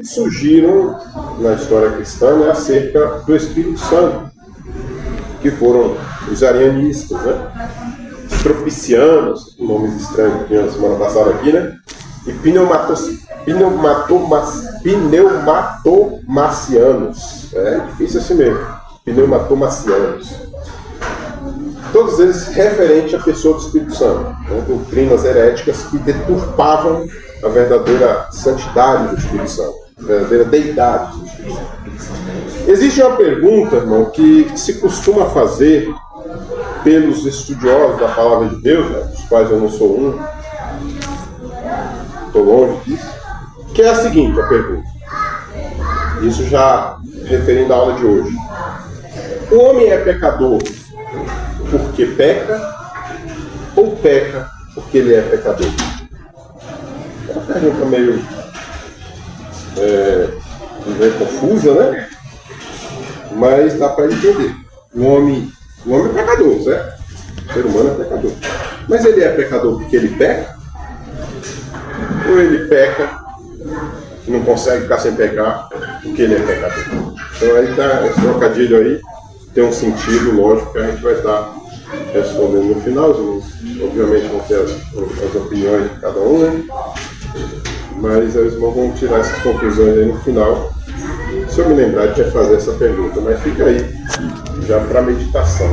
surgiram na história cristã, né, acerca do Espírito Santo, que foram os arianistas, né? Os tropicianos, nomes estranhos que tinham na semana passada aqui, né? E pneumatomacianos. É difícil assim mesmo. Pneumatomacianos. Todos eles referentes à pessoa do Espírito Santo, né? Doutrinas heréticas que deturpavam a verdadeira santidade do Espírito Santo, a verdadeira deidade do Espírito Santo. Existe uma pergunta, irmão, que se costuma fazer pelos estudiosos da Palavra de Deus, né, dos quais eu não sou um, estou longe disso, que é a seguinte, a pergunta. Isso já referindo à aula de hoje. O homem é pecador porque peca ou peca porque ele é pecador? É uma pergunta meio confusa, né? Mas dá para entender. O homem é pecador, certo? O ser humano é pecador. Mas ele é pecador porque ele peca? Ou ele peca e não consegue ficar sem pecar porque ele é pecador? Então aí tá, esse trocadilho aí tem um sentido, lógico, que a gente vai estar respondendo no final. Obviamente vão ter as opiniões de cada um, né? Mas eles vão tirar essas conclusões aí no final. Se eu me lembrar de fazer essa pergunta, mas fica aí já para meditação.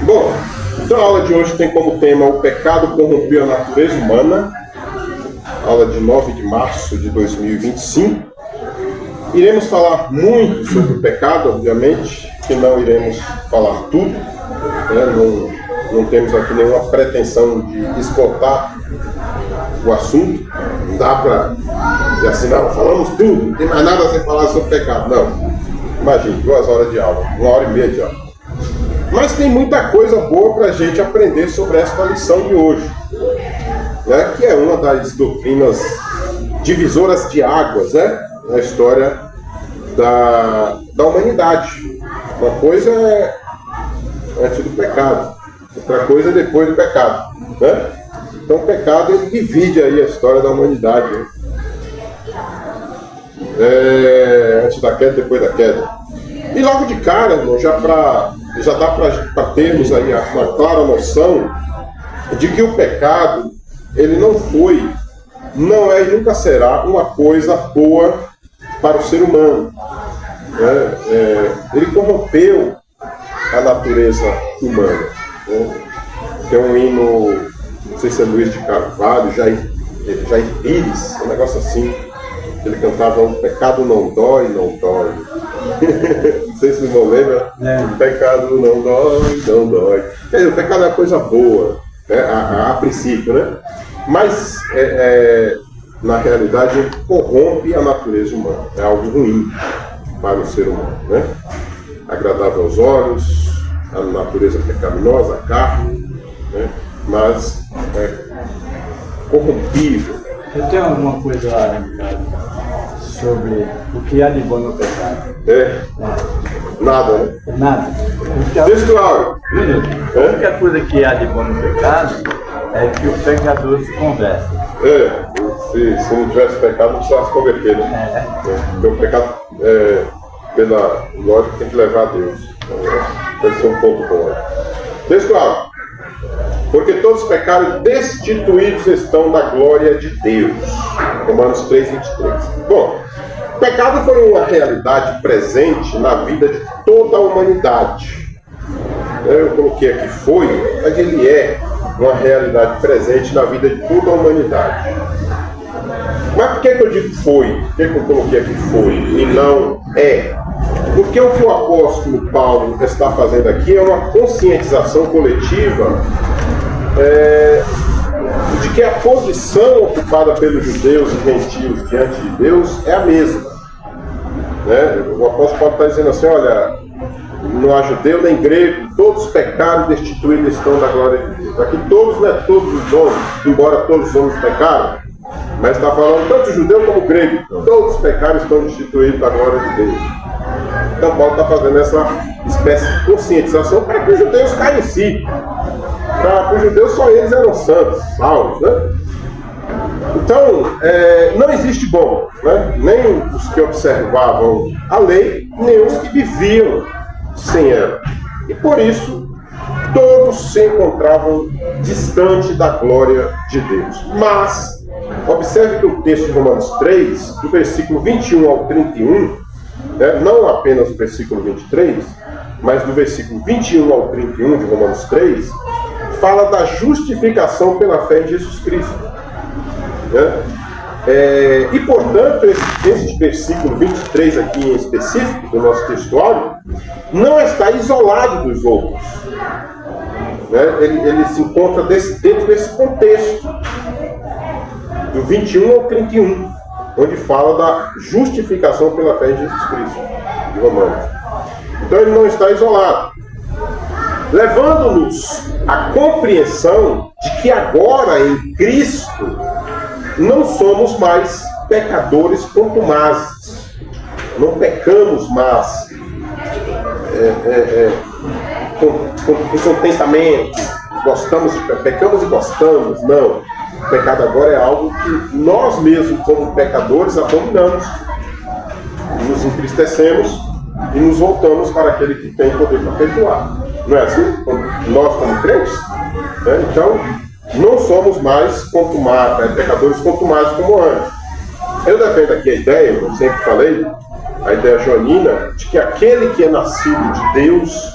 Bom, então a aula de hoje tem como tema o pecado corrompeu a natureza humana. Aula de 9 de março de 2025. Iremos falar muito sobre o pecado, obviamente, que não iremos falar tudo, né? Não temos aqui nenhuma pretensão de esgotar o assunto. Não dá para dizer assim, não, falamos tudo, não tem mais nada a ser falado sobre pecado. Não. Imagine, 2 horas de aula, 1h30 de aula. Mas tem muita coisa boa para a gente aprender sobre esta lição de hoje, né? Que é uma das doutrinas divisoras de águas, né? Na história da humanidade. Uma coisa é antes do pecado, outra coisa é depois do pecado, né? Então o pecado ele divide aí a história da humanidade, né? Antes da queda, depois da queda. E logo de cara, irmão, já dá para termos aí uma clara noção de que o pecado ele não é e nunca será uma coisa boa para o ser humano. Ele corrompeu a natureza humana, né? Tem um hino, não sei se é Luiz de Carvalho, Jair Pires, um negócio assim, que ele cantava: o pecado não dói, não dói. Não sei se vocês não lembram. O pecado não dói, não dói. Quer dizer, o pecado é uma coisa boa, né? A princípio, né? Mas na realidade ele corrompe a natureza humana. É algo ruim para o ser humano, né? Agradável aos olhos, a natureza pecaminosa, a carne, né? Mas corrompível. Eu tenho alguma coisa sobre o que há de bom no pecado? Nada, né? Nada. Então, textual. A única coisa que há de bom no pecado é que o pecador se converte. Se não tivesse pecado, não precisava se converter, né? Porque o pecado, pela lógica, tem que levar a Deus. Pode ser um ponto bom. Textual. Porque todos pecaram, destituídos estão da glória de Deus. Romanos 3:23. Bom, o pecado foi uma realidade presente na vida de toda a humanidade. Eu coloquei aqui foi, mas ele é uma realidade presente na vida de toda a humanidade. Mas por que eu digo foi? Por que eu coloquei aqui foi e não é? Porque o que o apóstolo Paulo está fazendo aqui é uma conscientização coletiva de que a posição ocupada pelos judeus e gentios diante de Deus é a mesma, né? O apóstolo Paulo está dizendo assim: olha, não há judeu nem grego, todos pecaram e destituídos estão da glória de Deus. Aqui todos, não é todos os homens, embora todos os homens pecaram, mas está falando tanto judeu como grego, todos pecaram e estão destituídos da glória de Deus. Então Paulo está fazendo essa espécie de conscientização para que os judeus caem em si. Para os judeus só eles eram santos, salvos, né? O Então, não existe bom, né? Nem os que observavam a lei, nem os que viviam sem ela. E por isso, todos se encontravam distante da glória de Deus. Mas, observe que o texto de Romanos 3, do versículo 21 ao 31, né, não apenas o versículo 23, mas do versículo 21 ao 31 de Romanos 3, fala da justificação pela fé em Jesus Cristo. Né? E, portanto, esse versículo 23 aqui em específico, do nosso textuário, não está isolado dos outros. Né? Ele se encontra dentro desse contexto, do 21 ao 31, onde fala da justificação pela fé em Jesus Cristo, de Romanos. Então ele não está isolado, levando-nos à compreensão de que agora em Cristo não somos mais pecadores contumazes, não pecamos mais com contentamento, pecamos e gostamos, não. O pecado agora é algo que nós mesmos, como pecadores, abominamos, nos entristecemos e nos voltamos para aquele que tem poder para perdoar. Não é assim? Nós, como crentes, né? Então, não somos mais pecadores contumazes como antes. Eu defendo aqui a ideia, eu sempre falei, a ideia joanina, de que aquele que é nascido de Deus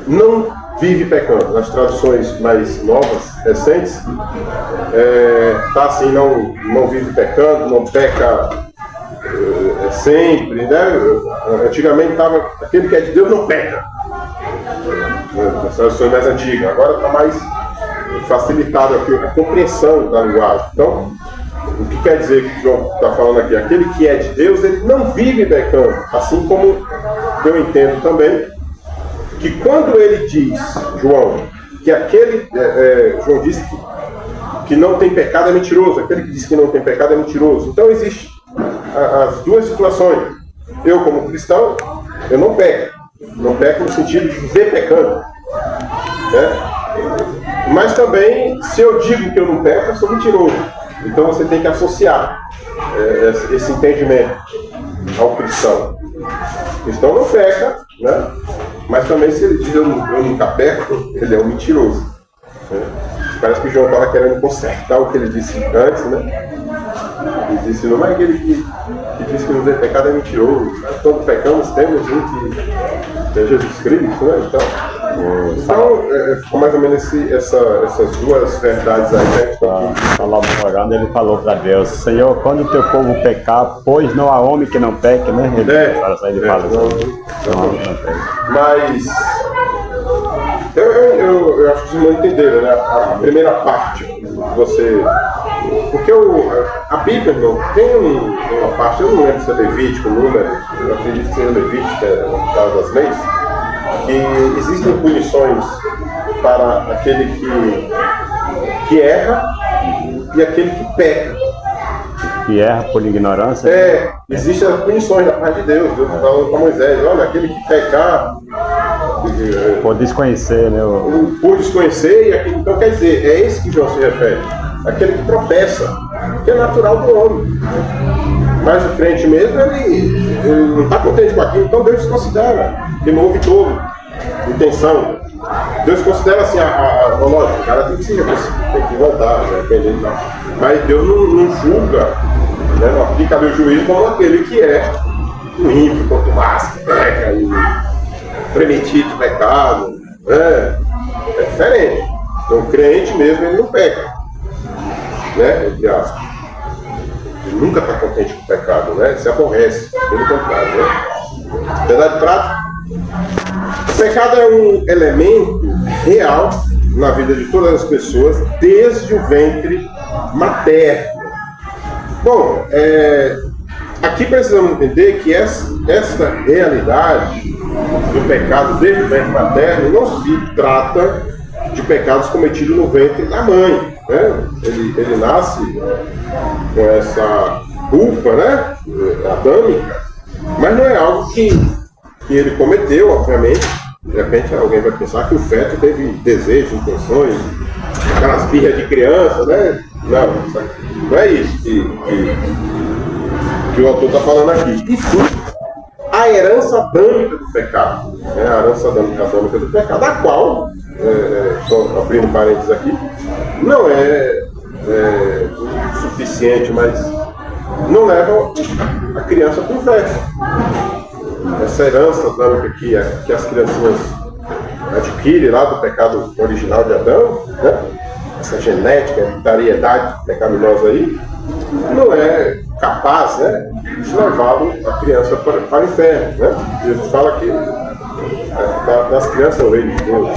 não vive pecando. Nas traduções mais novas, recentes, está assim, não vive pecando, não peca sempre, né? Antigamente estava, aquele que é de Deus não peca. Nas traduções mais antigas. Agora está mais facilitado aqui a compreensão da linguagem. Então, o que quer dizer que o João está falando aqui? Aquele que é de Deus, ele não vive pecando. Assim como eu entendo também que quando ele diz, João, que João diz que não tem pecado é mentiroso. Aquele que diz que não tem pecado é mentiroso. Então, existe as duas situações. Eu, como cristão, eu não peco. Não peco no sentido de viver pecando. Né? Mas também, se eu digo que eu não peco, eu sou mentiroso. Então você tem que associar esse entendimento ao cristão. O cristão não peca, né? Mas também se ele diz eu nunca peco, ele é um mentiroso. Né? Parece que o João estava querendo consertar o que ele disse antes, né? Ele disse, não é aquele que diz que não tem pecado é mentiroso. Quando pecamos temos um que é Jesus Cristo, né? Então ficou mais ou menos essas duas verdades aí, né? Salomão orando, ele falou para Deus, Senhor, quando o teu povo pecar, pois não há homem que não peque, né? Ele fala Mas eu acho que vocês não entenderam, né? A primeira parte, porque a Bíblia não tem uma parte, eu não lembro se é Levítico, número, eu acredito que seja Levítico, que é no caso das leis, que existem punições para aquele que erra e aquele que peca. Que erra por ignorância? Existem as punições da parte de Deus. Deus falou para Moisés, olha, aquele que pecar por desconhecer, né? Por desconhecer, então quer dizer, é esse que João se refere. Aquele que tropeça, que é natural do homem. Mas o crente mesmo, ele não está contente com aquilo, então Deus considera, remove todo, intenção. Deus considera assim, lógico, o cara tem que voltar, né, arrepender e tal. Mas Deus não julga, né, não aplica o juízo como aquele que é o ímpio, quanto mais que peca, e premedita o pecado. É diferente. Então o crente mesmo, ele não peca, né, entre aspas. Ele nunca está contente com o pecado, né? Se aborrece, pelo contrário, né? Verdade prática? O pecado é um elemento real na vida de todas as pessoas, desde o ventre materno. Bom, aqui precisamos entender que esta realidade do pecado desde o ventre materno não se trata de pecados cometidos no ventre da mãe. Né? Ele nasce com essa culpa, né, adâmica, mas não é algo que ele cometeu, obviamente. De repente alguém vai pensar que o feto teve desejos, intenções, aquelas birras de criança, né? Não é isso que o autor está falando aqui. E sim, a herança adâmica do pecado. Né? A herança adâmica do pecado, a qual, só abrindo parênteses aqui, não é suficiente, mas não leva a criança para o inferno. Essa herança adâmica que as crianças adquirem lá do pecado original de Adão, né? Essa genética, hereditariedade pecaminosa aí, não é capaz, né, de levá-lo, a criança, para o inferno. Né? Jesus fala que das crianças é o reino de Deus. Né?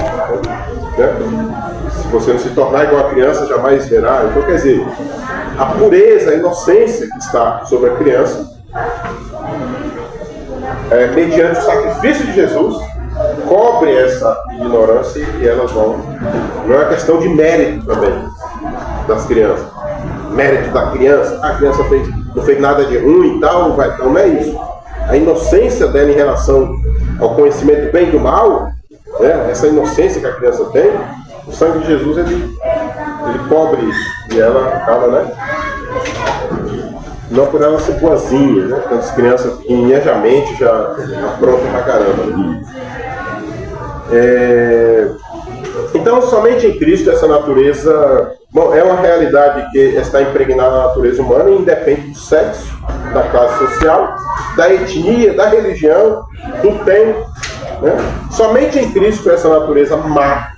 Se você não se tornar igual a criança, jamais verá. Então, quer dizer, a pureza, a inocência que está sobre a criança, mediante o sacrifício de Jesus, cobre essa ignorância e elas vão. Não é uma questão de mérito também das crianças. Mérito da criança, a criança não fez nada de ruim e tal, então não é isso. A inocência dela em relação ao conhecimento do bem e do mal, né, essa inocência que a criança tem, o sangue de Jesus ele cobre isso. E ela acaba, né? Não por ela ser boazinha, né? Porque as crianças pequenininhas já mente, já aprontam pra caramba. Né? Então, somente em Cristo essa natureza, é uma realidade que está impregnada na natureza humana e independe do sexo, da classe social, da etnia, da religião, do tempo. Né? Somente em Cristo essa natureza má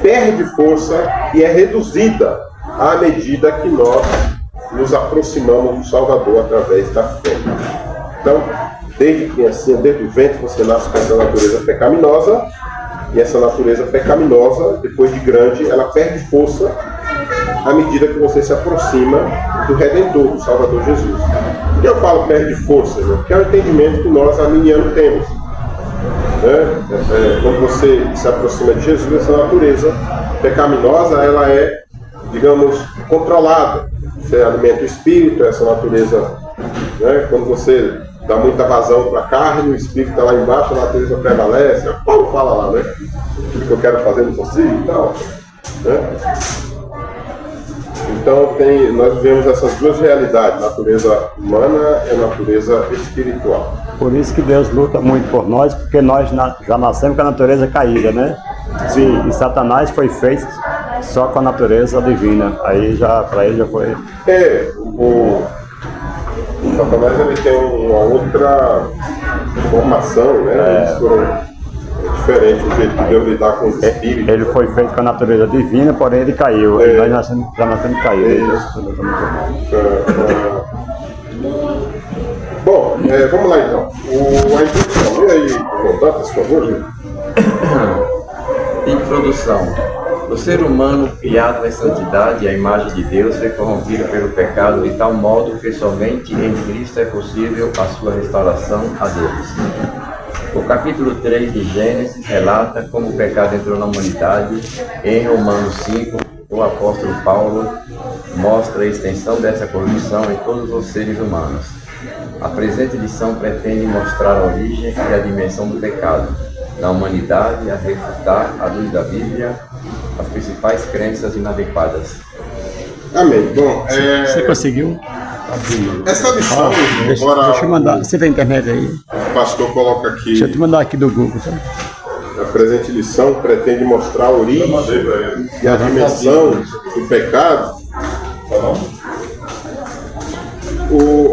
perde força e é reduzida à medida que nós nos aproximamos do Salvador através da fé. Então, desde criancinha, desde o ventre, você nasce com essa natureza pecaminosa. E essa natureza pecaminosa, depois de grande, ela perde força à medida que você se aproxima do Redentor, do Salvador Jesus. Por que eu falo perde força? Né? Porque é o entendimento que nós, arminianos, temos. Né? Quando você se aproxima de Jesus, essa natureza pecaminosa, ela é, digamos, controlada. Você alimenta o espírito, essa natureza, né? Quando você dá muita vazão para a carne, o espírito está lá embaixo, a natureza prevalece. Paulo fala lá, né? O que eu quero fazer não consigo e tal. Né? Então, nós vivemos essas duas realidades, natureza humana e natureza espiritual. Por isso que Deus luta muito por nós, porque nós já nascemos com a natureza caída, né? Sim. E Satanás foi feito só com a natureza divina. Aí para ele já foi... O Satanás ele tem uma outra formação, né? Eles foram diferentes o jeito que Deus lidar com os espíritos. Ele foi feito com a natureza divina, porém ele caiu. E nós já nascemos caídos. Bom, vamos lá então. A introdução, lê aí, Dantas, por favor, gente. Introdução. O ser humano, criado em santidade e à imagem de Deus, foi corrompido pelo pecado de tal modo que somente em Cristo é possível a sua restauração a Deus. O capítulo 3 de Gênesis relata como o pecado entrou na humanidade. Em Romanos 5, o apóstolo Paulo mostra a extensão dessa corrupção em todos os seres humanos. A presente edição pretende mostrar a origem e a dimensão do pecado na humanidade, a refutar, à luz da Bíblia, as principais crenças inadequadas. Amém. Bom, Você conseguiu? Essa lição, Deixa eu mandar. Você tem internet aí? O pastor coloca aqui. Deixa eu te mandar aqui do Google, tá? A presente lição pretende mostrar a origem e a dimensão do pecado.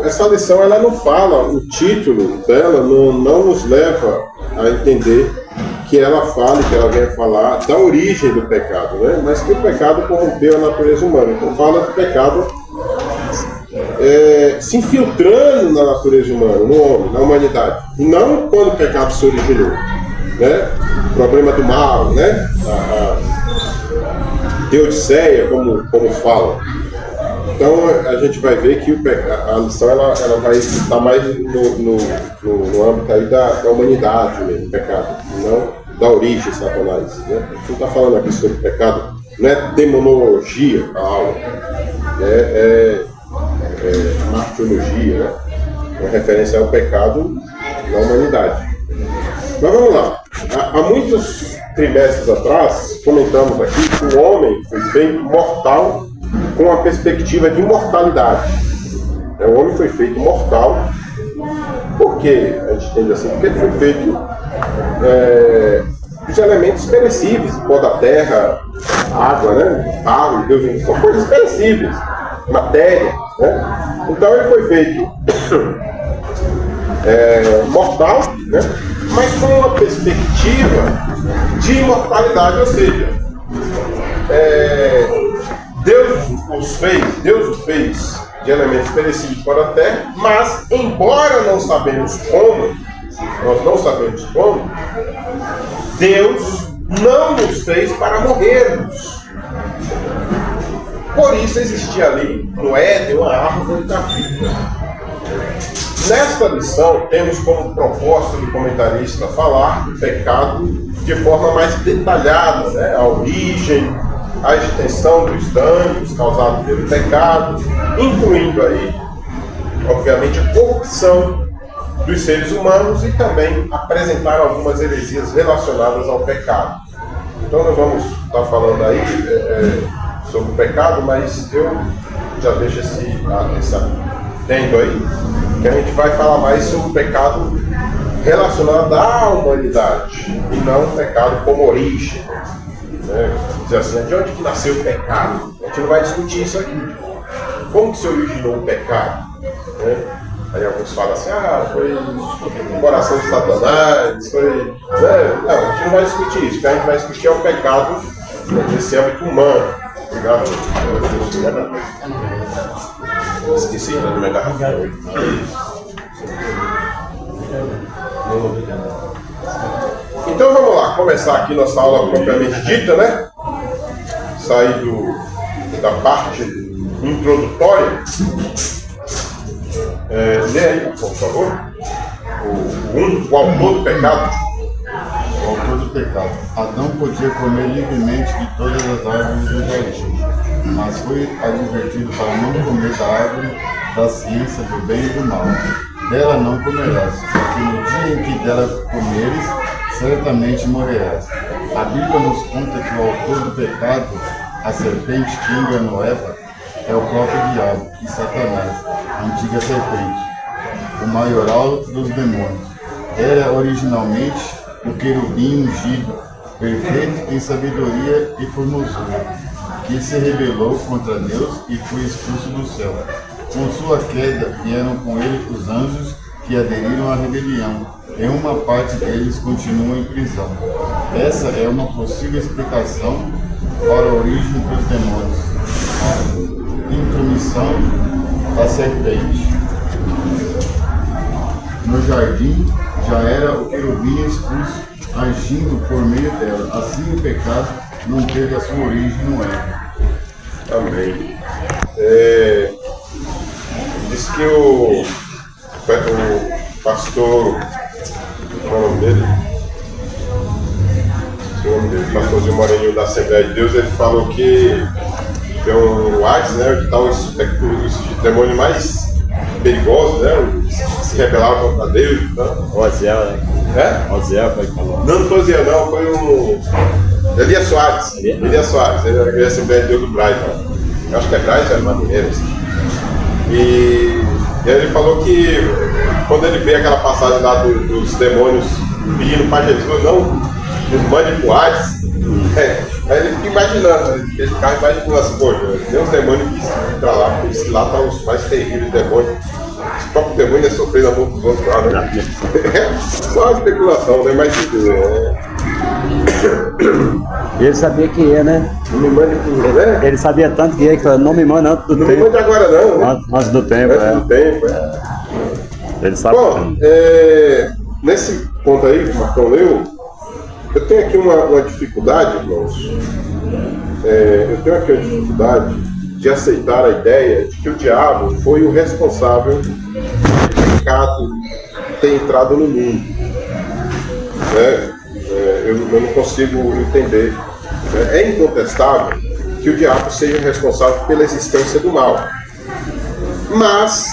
Essa lição ela não fala, o título dela não nos leva a entender que ela fale, que ela venha falar da origem do pecado, né? Mas que o pecado corrompeu a natureza humana. Então fala do pecado se infiltrando na natureza humana, no homem, na humanidade. E não quando o pecado se originou, né? O problema do mal, né? A teodiceia, como fala. Então a gente vai ver que a lição ela vai estar mais no âmbito aí da humanidade mesmo, do pecado, não da origem de Satanás. Né? A gente não está falando aqui sobre pecado, não é demonologia a aula, é martiologia, né? Uma referência ao pecado na humanidade. Mas vamos lá, há muitos trimestres atrás comentamos aqui que o homem foi feito mortal com a perspectiva de imortalidade. O homem foi feito mortal. Por que a gente entende assim? Porque ele foi feito dos elementos perecíveis, pó da terra, água, né? Água, Deus, são coisas perecíveis, matéria, né? Então ele foi feito mortal, né? Mas com uma perspectiva de imortalidade, ou seja, Deus o fez de elementos perecíveis para a terra, mas embora nós não sabemos como, Deus não nos fez para morrermos. Por isso existia ali no Éden uma árvore da vida. Nesta lição temos como proposta do comentarista falar do pecado de forma mais detalhada, né? A origem, a extensão dos danos causados pelo pecado, incluindo aí, obviamente, a corrupção dos seres humanos e também apresentar algumas heresias relacionadas ao pecado. Então nós vamos estar falando aí sobre o pecado, mas eu já deixo esse adendo aí, que a gente vai falar mais sobre o pecado relacionado à humanidade e não o pecado como origem. Dizer assim, de onde que nasceu o pecado? A gente não vai discutir isso aqui. Como que se originou o pecado? Aí alguns falam assim, foi o coração de Satanás, foi... Não, a gente não vai discutir isso. O que a gente vai discutir é o pecado nesse âmbito humano. Obrigado. Esqueci da minha garrafa. Então vamos lá, começar aqui nossa aula propriamente dita, né? Sair da parte introdutória. Lê aí, por favor, o autor do pecado. O autor do pecado. Adão podia comer livremente de todas as árvores do jardim, mas foi advertido para não comer da árvore da ciência do bem e do mal. Dela não comerás, porque no dia em que dela comeres, certamente morrerás. A Bíblia nos conta que o autor do pecado, a serpente que enganou Eva, é o próprio diabo e Satanás, a antiga serpente, o maioral dos demônios. Era originalmente o querubim ungido, perfeito em sabedoria e formosura, que se rebelou contra Deus e foi expulso do céu. Com sua queda vieram com ele os anjos que aderiram à rebelião, e uma parte deles continua em prisão. Essa é uma possível explicação para a origem dos demônios, a intromissão da serpente. No jardim já era o querubim expulso, agindo por meio dela. Assim o pecado não teve a sua origem no erro. Amém. Diz que o pastor, como é o nome dele? O pastorzinho Moreninho da Assembleia de Deus, ele falou que tem um AIDS, né, que tá os demônios mais perigosos, né, se rebelaram contra Deus. Então. Oziel, né? Oziel foi que falou. Não foi Oziel, não, foi o Elias Soares. Elias Soares, ele era da Assembleia de Deus do Braz, né? Eu acho que é Braz, era Madureira, assim. E ele falou que quando ele vê aquela passagem lá dos demônios pedindo para Jesus, não nos mande pro Hades, aí ele fica imaginando, ele ficava imaginando assim, poxa, tem uns demônios que entram lá, porque isso lá tá os mais terríveis demônios. Os próprios demônios sofrendo a mão dos outros lá, né? Só uma especulação, né? Mas ele sabia que ia, né? não me mande pro, né? Ele sabia tanto que ia, que falou, não me manda antes do Não me tempo. mande agora não, né? Antes do tempo, Antes do tempo, Ele sabe. Bom, nesse ponto aí que o Marcão leu, eu tenho aqui uma dificuldade, irmãos. Eu tenho aqui uma dificuldade de aceitar a ideia de que o diabo foi o responsável pelo pecado ter entrado no mundo. Eu não consigo entender. É incontestável que o diabo seja responsável pela existência do mal. Mas,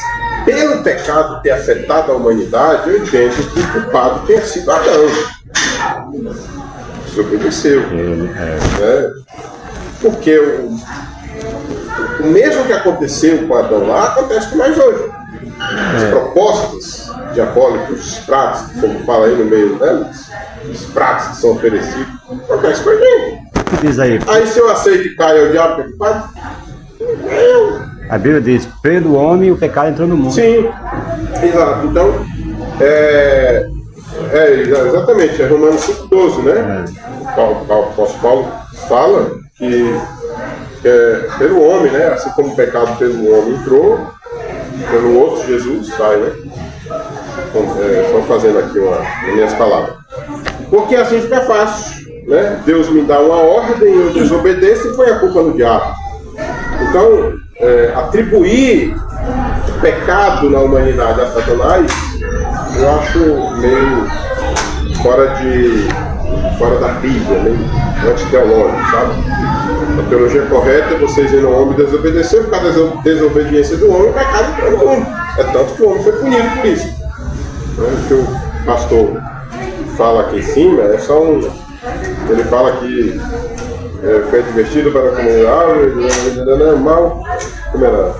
pelo pecado ter afetado a humanidade, eu entendo que o culpado tenha sido Adão. Desobedeceu. Porque O mesmo que aconteceu com Adão lá, acontece com nós hoje. As propostas diabólicas, os pratos, como fala aí no meio delas, os pratos que são oferecidos, acontece com a gente. O que diz aí? Aí se eu aceito e caio, é o diabo que faz? A Bíblia diz, pelo homem o pecado entrou no mundo. Sim, exato. Então, exatamente, é Romanos 5,12, né? O apóstolo Paulo fala que pelo homem, né? Assim como o pecado pelo homem entrou, pelo outro Jesus sai, né? Só fazendo aqui as minhas palavras. Porque assim fica fácil, né? Deus me dá uma ordem, eu desobedeço e põe a culpa no diabo. Então, atribuir pecado na humanidade a Satanás, eu acho meio fora da Bíblia, meio antiteológico, sabe? A teologia correta é vocês viram o homem desobedecer, por causa da desobediência do homem, o pecado entrou no mundo. É tanto que o homem foi punido por isso. O que o pastor fala aqui em cima é só ele fala que foi advertido para a comunidade, mal, como era?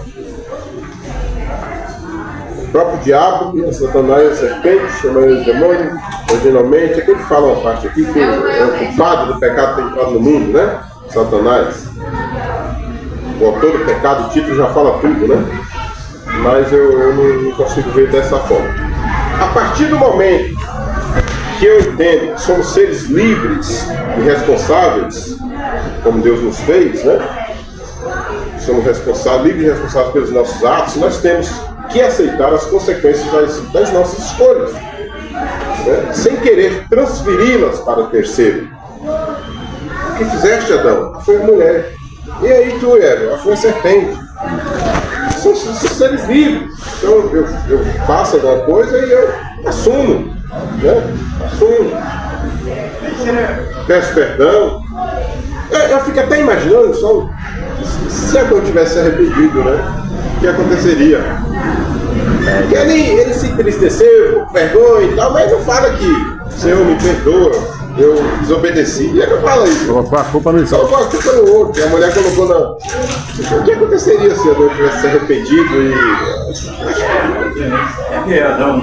O próprio diabo, Satanás, a serpente, chama ele de demônio, originalmente, aqui ele fala uma parte aqui que é o culpado do pecado que tem entrado no mundo, né? Satanás. O autor do pecado, o título já fala tudo, né? Mas eu não consigo ver dessa forma. A partir do momento que eu entendo que somos seres livres e responsáveis, como Deus nos fez, né? Somos livres e responsáveis pelos nossos atos, nós temos que aceitar as consequências das nossas escolhas, né? Sem querer transferi-las para o terceiro. O que fizeste, Adão? Foi a mulher. E aí tu, Eva? Foi a serpente. São seres livres. Então eu faço alguma coisa e eu assumo, né? Assumo. Peço perdão. Eu fico até imaginando só se Adão tivesse arrependido, né? O que aconteceria? Porque ele se entristeceu, com vergonha e tal, mas não fala que Senhor me perdoa, eu desobedeci. Ele não fala isso. Colocou a culpa no outro. Colocou a culpa no outro. E a mulher colocou na. O que aconteceria se Adão tivesse se arrependido e. É que Adão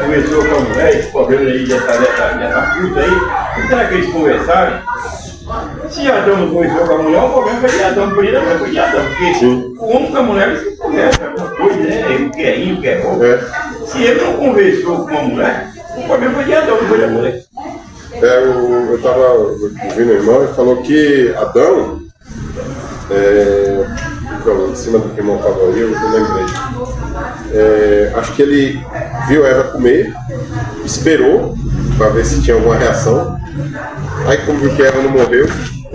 conversou com a mulher, esse problema aí dessa fruta aí, será que eles conversaram? Se Adão não conversou com a mulher, o problema foi de Adão, foi de Adão, porque o homem com a mulher eles conversam, alguma coisa, né? O que é rio, o que é bom. Se ele não conversou com a mulher, o problema foi de Adão, não foi da mulher. Eu estava ouvindo o irmão e falou que Adão, em cima do que o irmão falou aí, eu lembrei. Acho que ele viu Eva comer, esperou para ver se tinha alguma reação. Aí, como viu que Eva não morreu,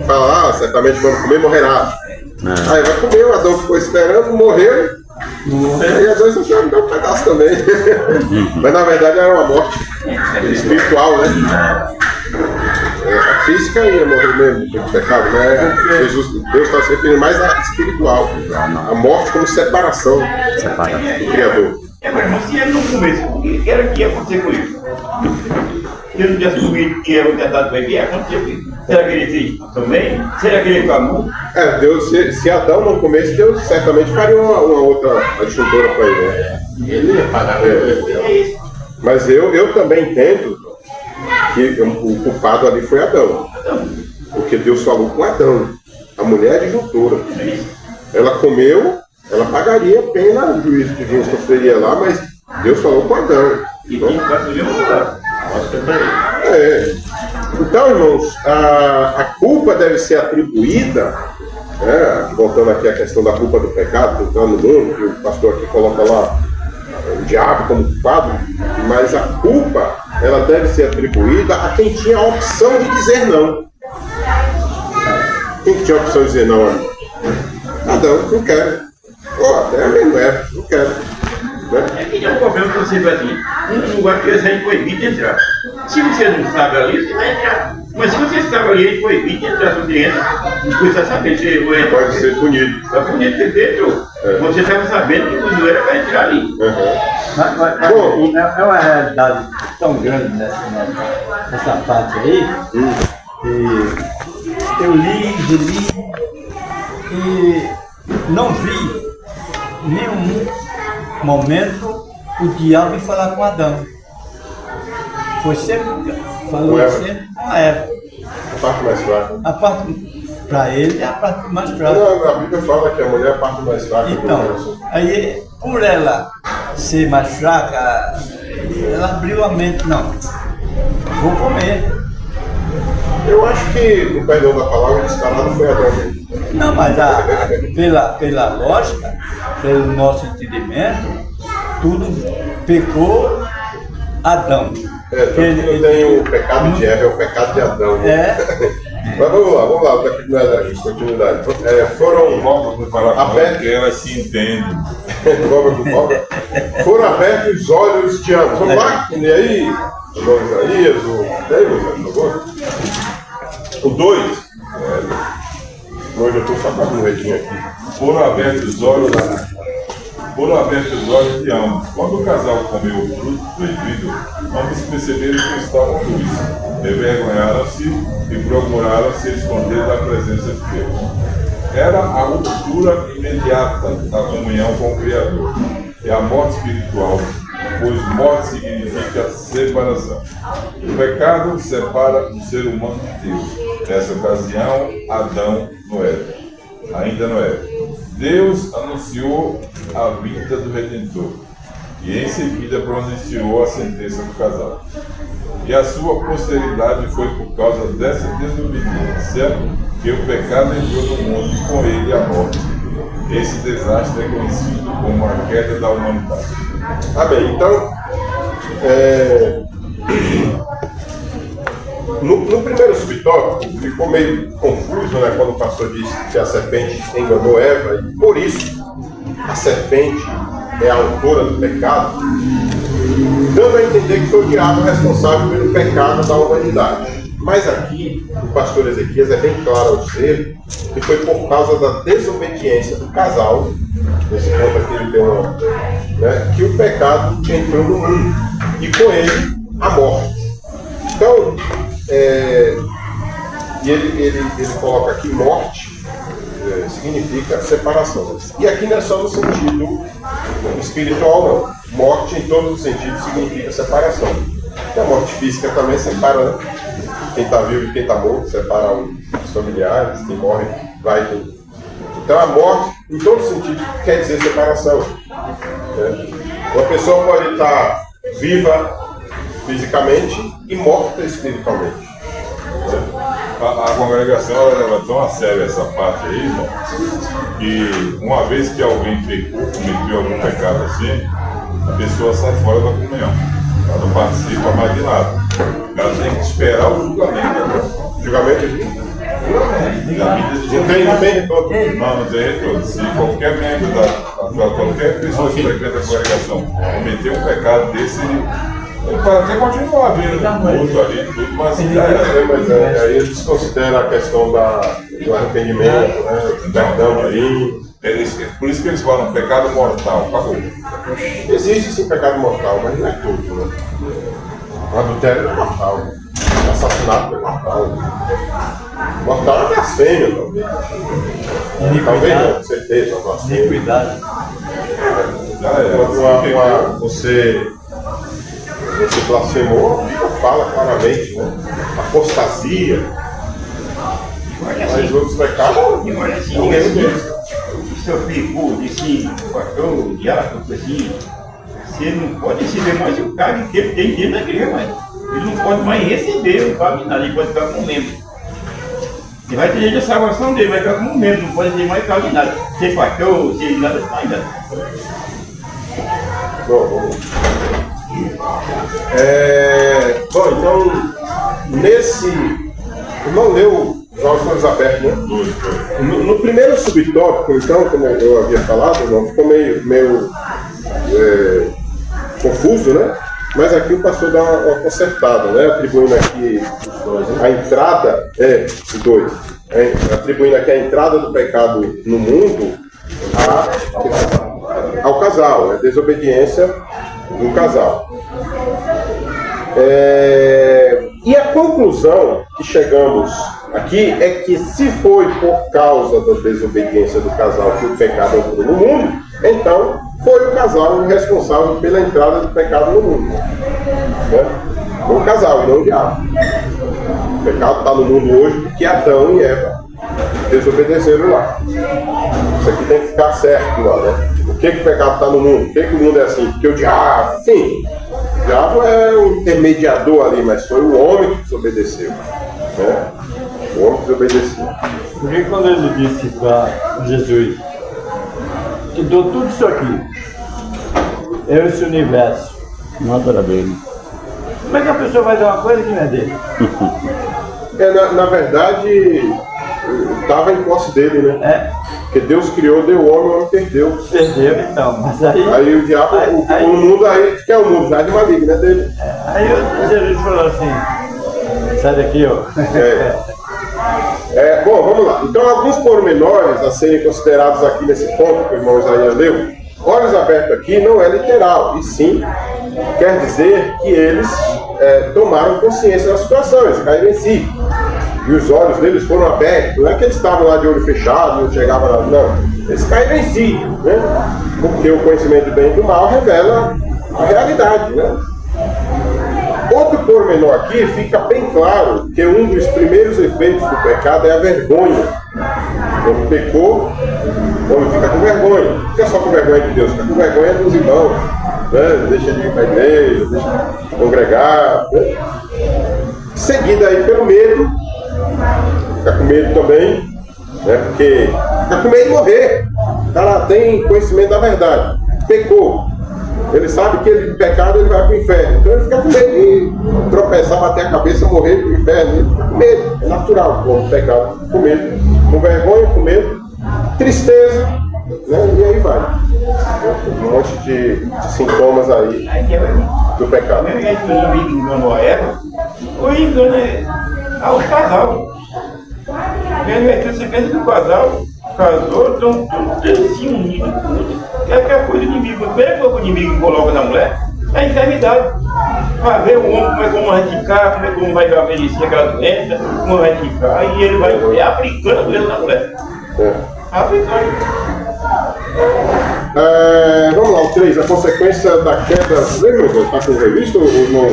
fala: certamente quando comer morrerá. Aí Eva comeu, Adão ficou esperando, morreu. E Adão só tinha um pedaço também. Mas na verdade era uma morte espiritual, né? A física ia morrer mesmo pelo pecado, né? Deus está se referindo mais à espiritual. A morte como separação do Criador. Mas se ele não comesse, o que era que ia acontecer com isso? Se ele não tivesse comido que ia ter dado para ele, ia acontecer com isso. Será que ele fez também? Será que ele clamou? Deus, se Adão não comesse, Deus certamente faria uma outra adjuntora para ele, né? Ele ia pagar isso. Mas eu também entendo que o culpado ali foi Adão. Porque Deus falou com Adão. A mulher é adjuntora. Ela comeu, ela pagaria a pena, o juízo divino sofreria lá, mas Deus falou com Adão. E quem vai subir um lugar? Mostra para ele. Então, irmãos, a culpa deve ser atribuída, voltando aqui à questão da culpa do pecado, que entrando no mundo, que o pastor aqui coloca lá o diabo como culpado, mas a culpa, ela deve ser atribuída a quem tinha a opção de dizer não. Quem tinha a opção de dizer não? Adão, não quero. Até a minha mulher, não quero. É que é um problema que você vai assim, um lugar que eles é proibido de entrar. Se você não sabe ali, você vai entrar. Mas se você sabe ali, é proibido de entrar, você entra, você está sabendo, você vai entrar. Pode ser punido. Vai punido porque você entrou. Você estava sabendo que o zoeira vai entrar ali. Bom, é uma realidade tão grande nessa parte aí, que eu li e não vi nenhum momento o diabo ir falar com Adão. Foi sempre, falou sempre com a Eva. A parte mais fraca. A parte, para ele, é a parte mais fraca. Não, a Bíblia fala que a mulher é a parte mais fraca. Então, aí, por ela ser mais fraca, ela abriu a mente, não, vou comer. Eu acho que, o perdão da palavra, descarado foi Adão mesmo. Não, mas pela lógica, pelo nosso entendimento, tudo pecou Adão. Tanto que não tem o pecado de Eva, é o pecado de Adão. Mas vamos lá, da continuidade. Foram abertos. Elas se entendem. Foram abertos os olhos de ambos. Vamos lá? E aí, o Isaías, por favor. O 2. Hoje eu estou sacando um redinho aqui. Foram abertos os olhos de ambos. Quando o casal comeu o fruto proibido, ambos perceberam que estavam nus. Envergonharam-se e procuraram se esconder da presença de Deus. Era a ruptura imediata da comunhão com o Criador. E a morte espiritual, pois morte significa separação. O pecado separa o ser humano de Deus. Nessa ocasião, Adão ainda não era. Deus anunciou a vinda do Redentor e em seguida pronunciou a sentença do casal. E a sua posteridade foi por causa dessa desobediência que o pecado entrou no mundo e com ele a morte. Esse desastre é conhecido como a queda da humanidade. Amém. Então, no primeiro subtópico, ficou meio confuso, né, quando o pastor disse que a serpente enganou Eva, e por isso a serpente é a autora do pecado, dando a entender que foi o diabo responsável pelo pecado da humanidade. Mas aqui, o pastor Ezequias é bem claro ao dizer que foi por causa da desobediência do casal, nesse ponto aqui ele deu uma, né, que o pecado entrou no mundo, e com ele a morte. Então, e ele coloca aqui morte, significa separação. E aqui não é só no sentido espiritual, não. Morte em todos os sentidos significa separação. E a morte física também separa, né? Quem está vivo e quem está morto, separa os familiares, quem morre vai. Então a morte, em todos os sentidos, quer dizer separação. Uma pessoa pode estar viva fisicamente e morta espiritualmente. A congregação ela leva tão a sério essa parte aí, irmão, que uma vez que alguém cometeu algum pecado assim, a pessoa sai fora da comunhão. Ela não participa mais de nada. Ela tem que esperar o julgamento. Julgamento de não tem retorno. Não tem retorno. Se qualquer membro qualquer pessoa que frequenta a congregação cometer um pecado desse, ele pode até continuar vindo no culto ali, tudo, mas aí eles desconsideram a questão do arrependimento, né? Perdão divino. Por isso que eles falam pecado mortal, acabou. Existe sim pecado mortal, mas não é tudo, né? O adultério é mortal. O assassinato é mortal. Mortal é blasfêmia, talvez. Talvez não, com certeza, blasfêmia. Iniquidade. Você blasfemou, a Bíblia fala claramente, né? Apostasia. Mas outros pecados, ninguém diz. O senhor pegou, disse, pastor, o diabo, assim, você não pode receber mais o cargo que ele tem dentro da igreja, mas ele não pode mais receber o cargo de nada, ele pode ficar como membro. Ele vai ter direito à salvação dele, vai ficar como membro, não pode ter mais cargo de nada. Ser pastor, ser nada, mais nada. Bom, então, nesse. Não leu os olhos abertos, né? No primeiro subtópico, então, como eu havia falado, não, ficou meio confuso, né? Mas aqui o pastor dá uma consertada, né? Atribuindo aqui a entrada, os dois, atribuindo aqui a entrada do pecado no mundo ao casal, a desobediência do casal. E a conclusão que chegamos aqui é que se foi por causa da desobediência do casal que o pecado entrou no mundo, então foi o casal o responsável pela entrada do pecado no mundo. Né? Foi o casal e não o diabo. O pecado está no mundo hoje porque Adão e Eva desobedeceram lá. Isso aqui tem que ficar certo lá, né? Por que o pecado está no mundo? Por que o mundo é assim? Porque o diabo, sim, o diabo é o intermediador ali, mas foi o homem que desobedeceu. Né? O homem que desobedeceu. Porque quando ele disse para Jesus, te dou tudo isso aqui, esse universo, Nada era dele. como é que a pessoa vai dar uma coisa que não é dele? Na verdade, estava em posse dele, né? É, Porque Deus criou, deu o homem perdeu. perdeu então, mas aí... Aí o diabo, o mundo aí, que é o mundo, já é de maligno, né, dele? Aí Jesus falou assim, sai daqui, ó. Bom, vamos lá. Então, alguns pormenores a serem considerados aqui nesse ponto que o irmão Isaías leu. Olhos abertos aqui não é literal, e sim quer dizer que eles tomaram consciência da situação, eles caíram em si. E os olhos deles foram abertos, não é que eles estavam lá de olho fechado, não chegavam lá, não. Eles caíram em si, né? Porque o conhecimento do bem e do mal revela a realidade, né? Outro pormenor aqui fica bem claro que um dos primeiros efeitos do pecado é a vergonha. Quando pecou, o homem fica com vergonha. Não fica só com vergonha de Deus, fica com vergonha dos irmãos. Né? Deixa de ir para a igreja, deixa de congregar. Né? Seguida aí pelo medo. Fica com medo também, né? Porque fica com medo de morrer. O cara tem conhecimento da verdade. Pecou. Ele sabe que ele pecado ele vai para o inferno. Então ele fica com medo de tropeçar, bater a cabeça, morrer para o inferno. Ele fica com medo. É natural o pecado. Com medo. Com vergonha, com medo. Tristeza. Né? E aí vai. Um monte de sintomas aí do pecado. Mesmo que o inimigo enganou a Eva, o engano é ao casal. Você pensa que o casal casou, estão assim unidos com o outro. É aquela coisa do inimigo. A primeira coisa que o inimigo coloca na mulher é a enfermidade. Para ver o homem como vai ficar, como vai envelhecer aquela doença, como vai ficar, e ele vai aplicando a doença na mulher. Aplicando. Vamos lá, o 3, a consequência da queda. Lembra, está com revista ou não?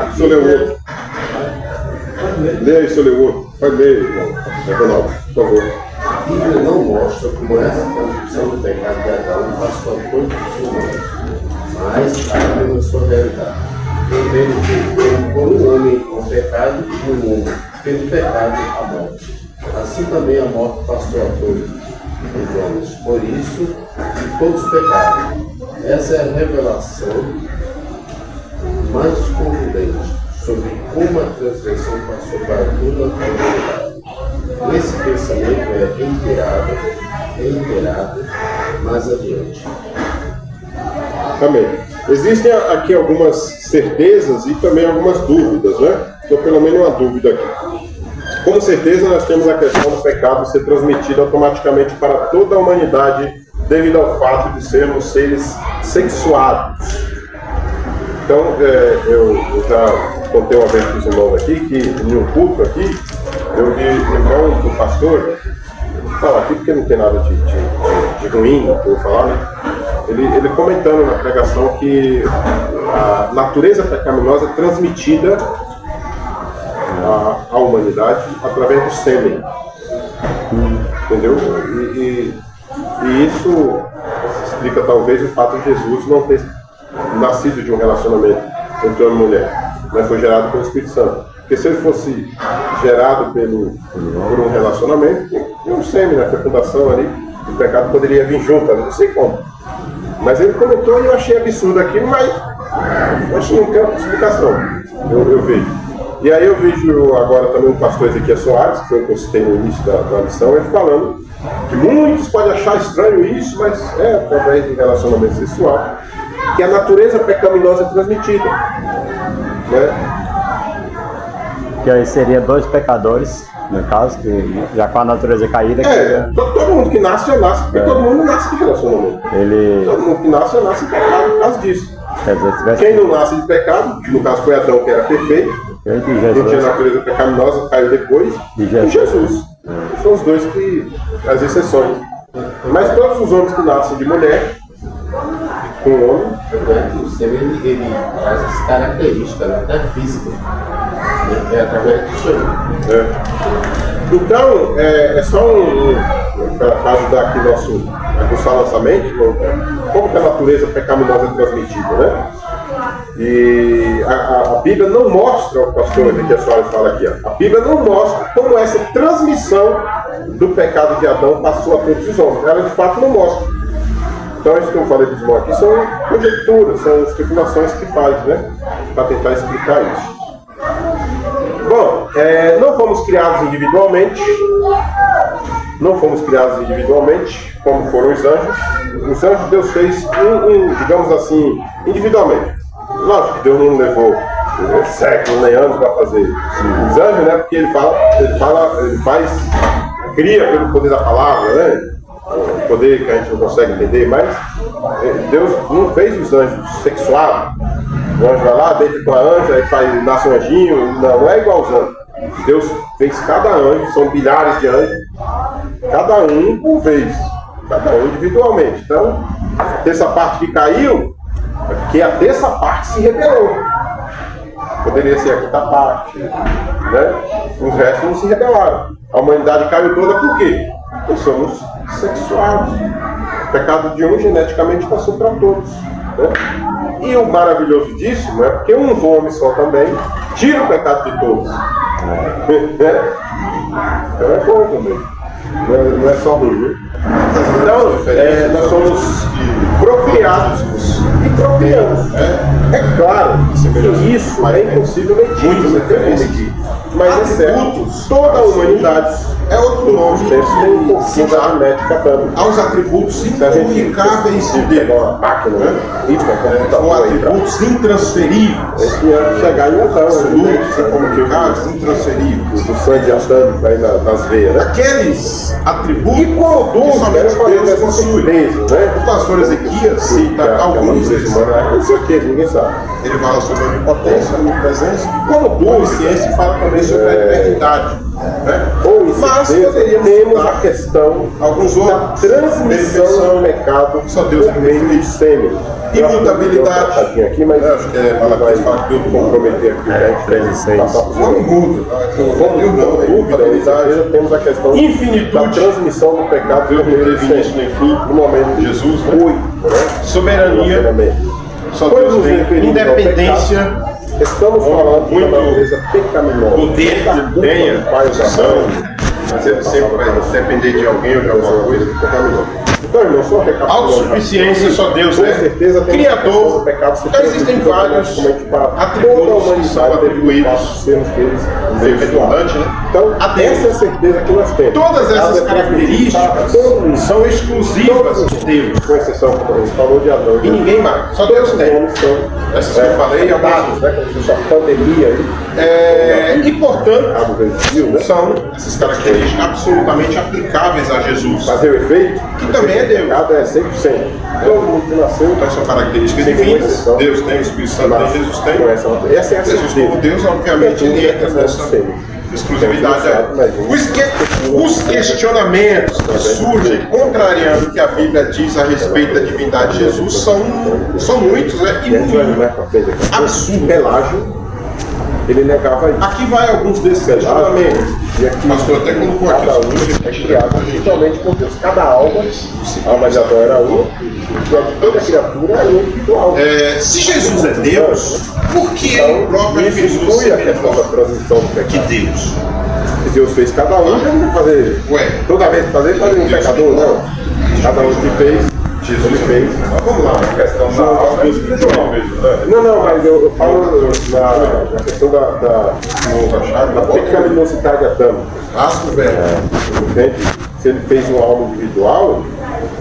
Deixa eu ler o outro. Lê aí, seu Leandro. Pode ler, Ronaldo, por favor. A Bíblia não mostra como essa condição do pecado de Adão passou a todos os humanos, mas afirma sua realidade. Primeiro que, como um homem com pecado no mundo, pelo pecado a morte. Assim também a morte passou a todos os homens. Por isso, todos pecaram. Essa é a revelação mais concludente sobre como a transgressão passou para toda a humanidade. Esse pensamento é reiterado mais adiante. Amém. Existem aqui algumas certezas e também algumas dúvidas, né? Então, pelo menos uma dúvida aqui. Como certeza, nós temos a questão do pecado ser transmitido automaticamente para toda a humanidade devido ao fato de sermos seres sexuados. Então, eu já contei uma vez para os irmãos aqui que em um culto aqui, eu vi o irmão do pastor, vou falar aqui porque não tem nada de ruim que eu vou falar, né? Ele comentando na pregação que a natureza pecaminosa é transmitida à humanidade através do sêmen. Entendeu? E isso explica talvez o fato de Jesus não ter nascido de um relacionamento entre homem e mulher, mas foi gerado pelo Espírito Santo. Porque se ele fosse gerado por um relacionamento, tem um sêmen na fecundação ali, o pecado poderia vir junto, não sei como. Mas ele comentou e eu achei absurdo aquilo, mas eu acho que não tem outra explicação. Eu vejo. E aí eu vejo agora também o pastor Ezequiel Soares, que foi o que eu citei no início da missão, ele falando que muitos podem achar estranho isso, mas é através de relacionamento sexual que a natureza pecaminosa é transmitida. Né? Que aí seria dois pecadores, no caso, que já com a natureza caída. Todo mundo que nasce já nasce, porque todo mundo nasce de relacionamento. Todo mundo que nasce já nasce de pecado por causa disso. Quer dizer, Quem não nasce de pecado, no caso foi Adão que era perfeito, E de Não tinha Jesus. natureza pecaminosa, caiu depois. E E Jesus. São os dois que, as exceções. Mas todos os homens que nascem de mulher, com homem, O sistema ele traz as características, né, da física. É através do sonho. Então, é só para ajudar aqui aguçar nossa mente, como que a natureza pecaminosa é transmitida, né? E a Bíblia não mostra, o pastor que a senhora fala aqui, ó, a Bíblia não mostra como essa transmissão do pecado de Adão passou a todos os homens. Ela de fato não mostra. Então, isso que eu falei dos irmãos aqui são conjecturas, são especulações que faz, né? Para tentar explicar isso. Bom, não fomos criados individualmente. Não fomos criados individualmente, como foram os anjos. Os anjos Deus fez, digamos assim, individualmente. Lógico que Deus não levou séculos nem anos para fazer os anjos, né? Porque ele cria pelo poder da palavra, né? O poder que a gente não consegue entender, mas Deus não fez os anjos sexuados. O anjo vai lá, deita com a anja, aí nasce um anjinho. Não é igual aos anjos. Deus fez cada anjo, são bilhares de anjos, cada um por vez, cada um individualmente. Então, a terça parte que caiu, é porque a terça parte se rebelou. Poderia ser a quinta parte, né? Os restos não se rebelaram. A humanidade caiu toda por quê? Porque somos sexuados. O pecado de um geneticamente passou para todos, né? E o maravilhoso disso, né? Porque um homem só também tira o pecado de todos. Então é bom também. Não é só ruim, né? Então, nós somos procriados e procriamos. É claro que isso é impossível medir. Mas é certo, toda a humanidade é outro nome tem um pouquinho da genética também. aos atributos incomunicáveis de Deus. Ou Atributos intransferíveis. Esse ano chegar em Adão, Absolutos, incomunicáveis, intransferíveis. do sangue atâmico aí nas veias, né? Aqueles atributos E quando que somente Deus essa possui. certeza, né? O pastor Ezequias cita alguns desses. Não sei o que, ninguém sabe. Ele fala sobre a onipotência, a onipresença. Como onisciência, fala também sobre a eternidade. Né? Mas poderíamos Temos citar a questão alguns da outros. transmissão do pecado Só Deus é por meio de sêmen. Imutabilidade. Aqui, mas Acho que é Malaquias fala que Deus comprometer aqui, né? A gente tem que passar por Como muda. Como não dúvida, temos a questão da Infinitude. transmissão do pecado por meio de Deus sêmen. no fim, No momento de Jesus, né? 8, né? Soberania. Só Quando Deus nos tem. referimos ao Independência. pecado, estamos falando Muito da natureza pecaminosa. poder que ele tenha, Pai da ação. Mas ele sempre vai depender de alguém ou de alguma coisa. pecaminosa. Então, irmão, só recapitulando. Autossuficiência, só Deus Com é. certeza tem Criador. o pecado se Já existem transmitido vários automaticamente para toda a atributos que são humanidade atribuídos. sermos eles Meio redundante, né? Então, A Deus. essa é a certeza que nós temos. Todas essas Ela é transmitida a características todo mundo, são exclusivas de Deus. com exceção, como a gente falou, de Adão. E ninguém mais. Só Deus Os tem. homens são Essas que eu falei, dados, né? Como se fosse a pandemia aí. E portanto, Cabo Brasil, né? são essas características absolutamente aplicáveis a Jesus. Fazer o efeito, Que também é Deus. O pecado é 100%. Todo mundo que nasceu Então são características sem divinas. exceção, Deus tem, o Espírito Santo tem, Jesus tem. com essa é a Jesus certeza. como Deus, obviamente, ele entra nessa exclusividade. Os questionamentos que surgem contrariando o que a Bíblia diz a respeito da divindade de Jesus são muitos, né? E muito absurdos. Pelágio, ele negava isso. Aqui vai alguns desses questionamentos. E aqui, O pastor até colocou aqui. cada um é criado individualmente por Deus. Cada alma de Adão era uma, e toda criatura é individual. Se Jesus é Deus, por que ele próprio isso fez exclui a ser questão da menor transição do que pecado. Deus? Se Deus fez cada um, ele não fazer. Ué, Toda vez que fazer um Deus pecador, fez. não. Cada um que fez, Jesus ele fez. Mas vamos lá, a questão da alma espiritual mesmo, né? Não, mas eu falo na questão da pecaminosidade atâmica. Asco, velho. Entende? Se ele fez uma alma individual,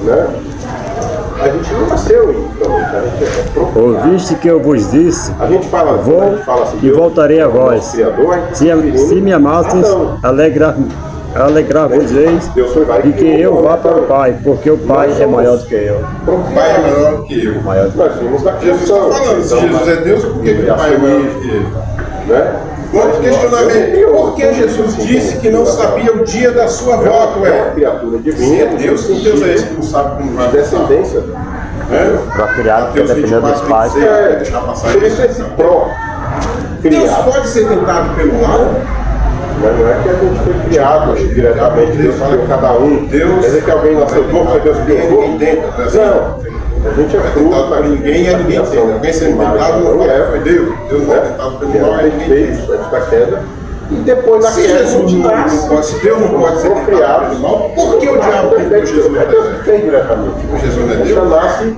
né? A gente não nasceu então, a gente é procriado. Ouviste que eu vos disse, A gente fala, vou a gente fala assim, e voltarei a vós. nosso Criador, a gente Se, tá referindo se me amasses, Adão. alegrar-vos-eis Deus foi lá e de que criou eu o vá homem para o também. Pai, porque o Pai é maior do que eu. O Pai é maior do que eu. Maior do que eu. Nós vimos da Jesus criação. está falando, se então, Jesus é Deus, por que o Pai é maior do que ele? né? Outro questionamento. Por que Jesus disse que não sabia o dia da sua volta, É uma criatura Se divina. é Deus, que Deus é esse que não sabe como vai Descendência. Para criar, porque Mateus dependendo dos 24, pais. 26, deixar passar Por isso. isso esse pró Deus criado. pode ser tentado pelo mal? Mas não é que a gente foi criado diretamente, Deus criou cada um. Deus- Quer dizer que alguém nasceu novo, foi Deus criou novo? Ninguém tenta, né? Não. A gente é Não é fruto tentado por ninguém e ninguém tenta. Alguém sendo tentado não foi Deus. Deus não é tentado pelo mal e ninguém tenta. fez antes da queda. E depois da Se queda, Jesus não pode, se Deus não pode ser tentado pelo mal, por que o diabo tentou Jesus no Deus deserto? fez diretamente. Jesus não é Você Deus? nasce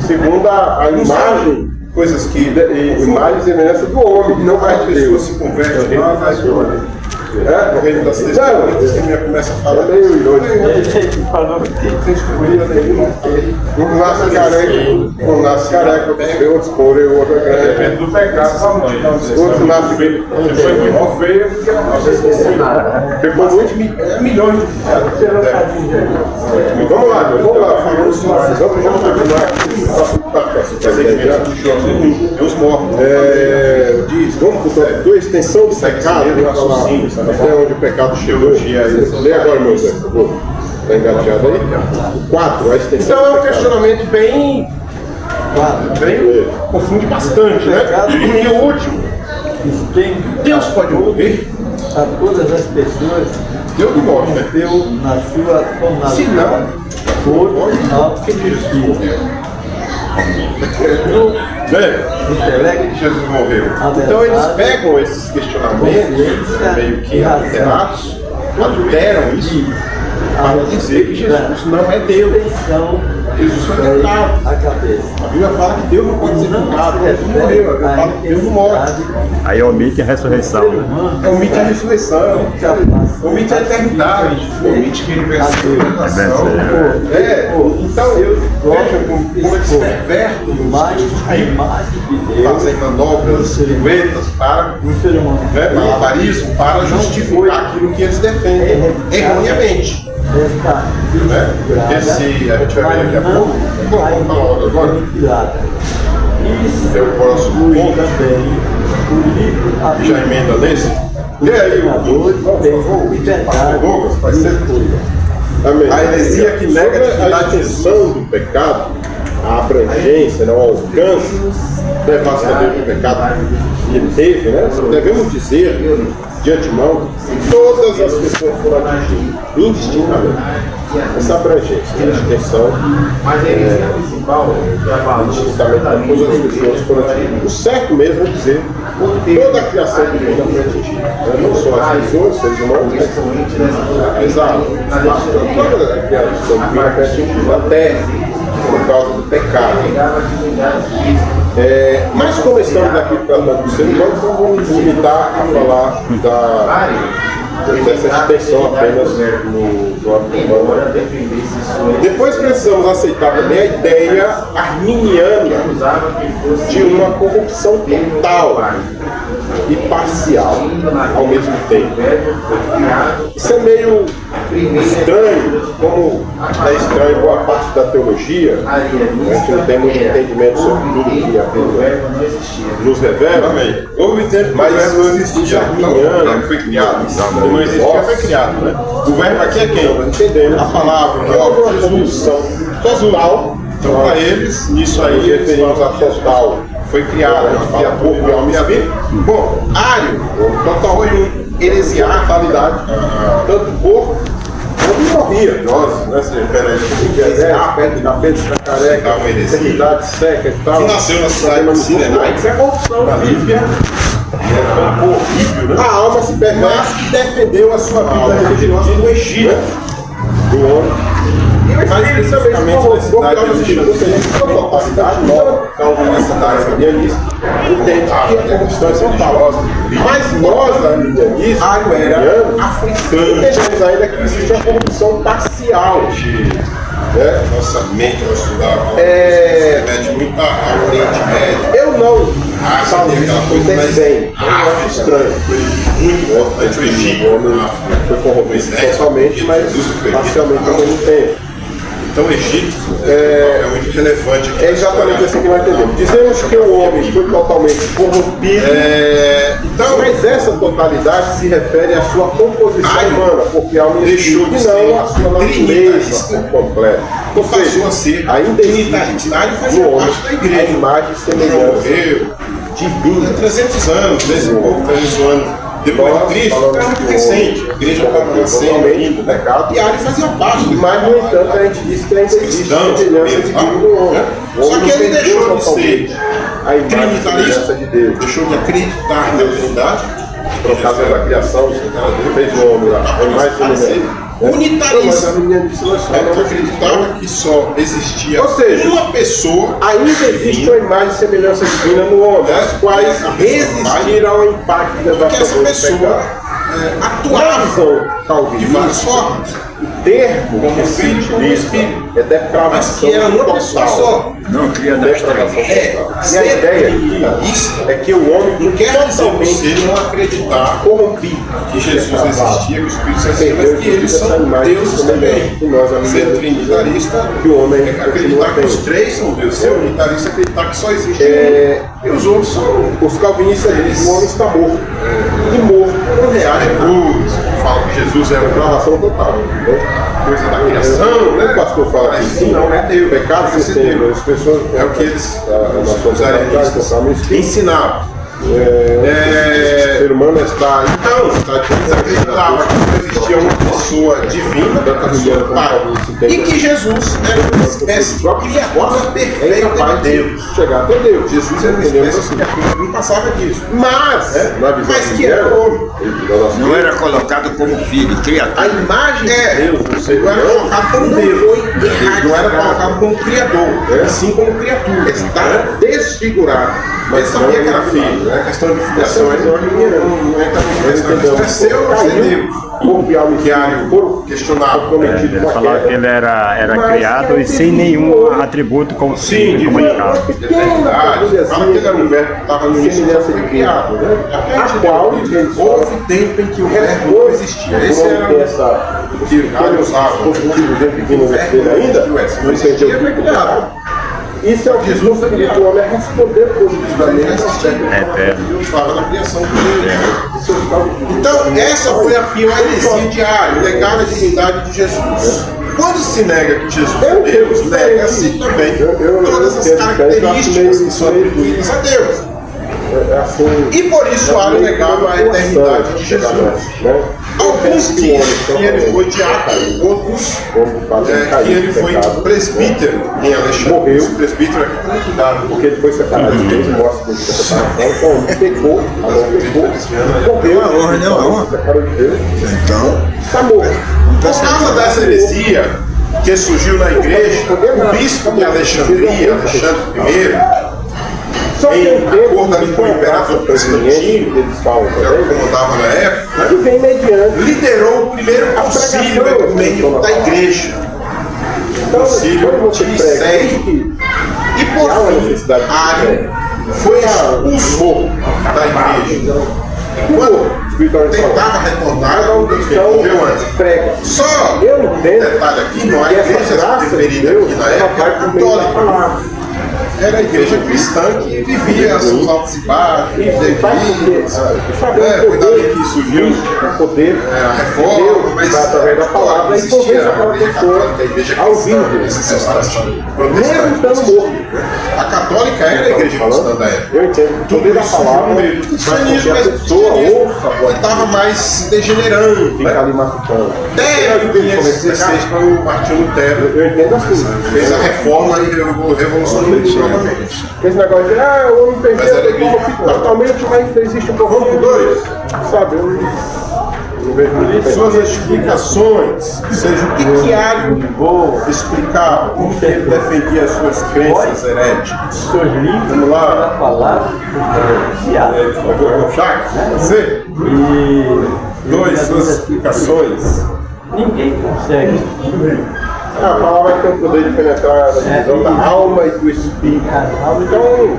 segundo a imagem Coisas que e imagem e semelhança do homem, não vai de pessoa Deus. se converte lá, vai no reino das Não, testemunhas, que começa a falar. é meio iroso. Ele falou que Um nasce careca, outros porém, o outro é grande. Depende do pecado da mãe. Outro nasce feio. Você foi muito feio porque não Ficou muito. Milhões de Vamos lá, falando sobre. Vamos continuar. Deus morre. Vamos para a extensão do pecado. Até onde o pecado chegou. Lê agora, meu Zé, por favor. Está engateado aí? 4, a extensão. Então é um do pecado. questionamento bem confunde bastante, né? E o último, tem Deus pode morrer? a todas as pessoas Deus não morre, né? deu na sua Se não, força, alto que né? Jesus morreu. Então eles pegam esses questionamentos meio que alterados, alteram isso para dizer que Jesus não é Deus. Jesus foi tentado. a cabeça. A Bíblia fala que Deus não pode ser tentado, Jesus morreu. A Bíblia fala que Deus não morre. Aí omite a ressurreição. Omite a ressurreição, omite a eternidade, omite que ele venceu a nação. Então vejam como eles pervertem Mas a imagem de Deus fazem manobras, piruetas para malabarismo para justificar aquilo que eles defendem erroneamente. está Né? Esse a gente vai ver daqui a pouco. Vamos falar agora. Isso É o próximo ponto. também o livro a Já emenda nesse. E aí, o Douglas, vai ser Amém. a heresia que nega a Sobre a divindade de Jesus. extensão do pecado, a abrangência, né, o alcance devastador do pecado que ele teve, né? Devemos dizer de antemão que todas as pessoas foram atingidas, indistintamente. Essa abrangência, a extensão, indistintamente, todas as pessoas foram atingidas. O certo mesmo é dizer toda a criação do mundo foi atingida. Não só as pessoas, os seres humanos, mas exato. Toda a criação do mundo foi atingida, até por causa do pecado. Mas como estamos aqui tratando do ser humano, então vamos limitar a falar dessa extensão apenas no âmbito humano. Depois precisamos aceitar também a ideia arminiana de uma corrupção total e parcial ao mesmo tempo. Isso é meio estranho, como é estranho boa parte da teologia. A gente não tem muito entendimento sobre tudo que a Bíblia nos revela. Houve tempo que o verbo não existia, então o verbo foi criado. Ele não existia, foi criado, né? O verbo aqui é quem? Entendemos. A palavra, que Houve uma é Jesus. corrupção total. Então, para eles, nisso aí, eles referimos a total. foi criado, a criatura e alma e a vida. Bom, Ário foi um heresiar, totalidade, tanto por quanto morria. Nós, né, se refere a isso, heresiar, Cabeça careca, uma heresia, eternidade seca e tal. que nasceu na cidade de Sirenai, Isso é corrupção na Líbia, e era um povo horrível, né? A alma se Mas perverte que defendeu a sua vida religiosa no Egito. do homem. Mais especificamente na cidade de Alexandria, a cidade nova, na cidade arianista, entende que a corrupção é total. Mas nós, arianistas, africanos, entendemos ainda que existe uma corrupção parcial. Nossa mente vai estudar, mete muito ao Oriente Médio. Eu não Sabe aquela coisa mais bem, eu acho estranho. muito importante o Egito. O homem foi corrompido totalmente, mas parcialmente ao mesmo tempo. Então o Egito é muito relevante aqui. É exatamente assim que nós entendemos. Dizemos que o homem foi totalmente corrompido, Então, Mas essa totalidade se refere à sua composição humana, porque há um deixou espírito de que ser não a sua natureza trinitarista por completo. Ou passou seja, a ser ainda trinitarista. Ele fazia no homem parte da igreja. a imagem e João semelhança morreu, divina. 300 anos, 300 anos depois de Cristo, era muito recente. A igreja estava nascendo ainda, né? E ali fazia parte. Mas, no entanto, a gente diz que ainda existe Cristãos, semelhança mesmo, divina no homem. O Só homem que ele perdeu deixou de totalmente ser a imagem e semelhança trinitarista, de Deus. deixou de acreditar na Trindade. Por causa da criação, fez o homem lá. A imagem e semelhança. Unitarista. Mas a menina disse, nós Que acreditava que só existia Ou seja, uma pessoa. ainda existe uma imagem e semelhança divina no homem, as quais resistiram ao impacto Que essa devastador do pessoa pecado. Na atuava visão de calvinista, várias formas, o termo como que se filho, como utiliza espírito, é mas depravação que era uma pessoa total. só. Não cria Depravação total. E a ideia Isso é que o homem não quer dizer você totalmente não acreditar corrompido, que Jesus existia, que o Espírito Santo existia, perdeu mas que eles essa são imagem deuses semelhante também. que nós, a Ser menina, trinitarista que o homem é acreditar que os três são deuses. Ser unitarista é acreditar que só existe um. E os outros são. Os calvinistas dizem que o homem está morto. E morto não reage a nada. Falam que Jesus é uma Depravação total. Entendeu? coisa da criação, né? O pastor fala Mas assim, sim, não é Deus. pecado Precisa sem ser Deus. As pessoas É o que eles, os arianistas ensinavam. O ser humano está Então, eles acreditavam que não existia uma pessoa divina, e que Jesus era uma espécie de criatura perfeita de Deus. chegar até Deus. Jesus era uma espécie de criatura que não passava disso. Mas, na visão Mas que de era Deus, homem. Não era colocado como filho, a criatura. imagem de Deus no ser Não era humano colocado como Deus, não era colocado como criador, e sim como criatura. está desfigurado. Mas sabia que era filho, né? A questão de filiação não é questão de nasceu ou ser Deus. Corpo e alma Que Ario questionava. comprometido Ele com a falava queda. que ele era Mas criado que é e sem nenhum atributo comunicado. Fala que ele era um verbo que estava no início e foi criado, né? A qual Houve tempo em que o verbo não existia. Esse era o que Ario usava. positivo dentro de dele ainda, Não existia, foi criado. isso é o que Jesus queria que o homem responder positivamente ao aspecto É eterno. Deus estava na criação dele. Então, essa foi a pior heresia de Ario, negar a divindade de Jesus. Quando se nega que Jesus é Deus, nega-se também todas as características que são atribuídas a Deus. E por isso Ario negava a eternidade de Jesus. Alguns dizem que ele foi diácono, outros que ele foi presbítero em Alexandre. Morreu. Esse presbítero aqui tem cuidado. porque ele foi separado de Deus e mostra que ele foi separado. Então, ele pecou, morreu, separou de Deus, está morto. Por causa dessa heresia que surgiu na igreja, o bispo de Alexandria, Alexandre I, Só que em o tempo acordo ali com o imperador Constantino, eles falam que também, comandava na época, que vem mediante. liderou o primeiro concílio ecumênico da igreja. Então, Concílio quando você de prega Nicéia. que E por há uma fim, necessidade de Ario foi expulso da igreja. Quando espiritualmente falando, tentava retornar, ele então, morreu antes. prega. Só Eu um entendo detalhe aqui, não a que essa igreja graça de preferida Deus aqui na ela época vai era por meio da católica. palavra. Era a igreja cristã que vivia seus altos e baixos, Isso faz com que saber o cuidado poder que surgiu o poder a reforma, Deus mas vai através da palavra e convence aquela pessoa a igreja a ouvir cristã, Deus. esses estados Mesmo protestantes. estando morto. A católica era a igreja cristã da época. Eu entendo. O poder da palavra meio do cristianismo, mas a pessoa ouça a que voz estava mais se degenerando. fica ali matutando. Até 1516, quando o Martinho Lutero Eu entendo assim. fez a reforma e revolucionou novamente. Esse negócio de, o homem Mas era perdeu igreja. totalmente, mas existe um pouco Vamos pro dois? sabe, eu não vejo muito Suas explicações, ou seja, o que Ario explicava, como que ele defendia as suas crenças heréticas. Seus livros, Vamos lá. pela palavra, Por favor, Chagas, você? e Suas explicações. ninguém consegue A palavra tem o poder de penetrar na divisão da alma e do espírito. Então,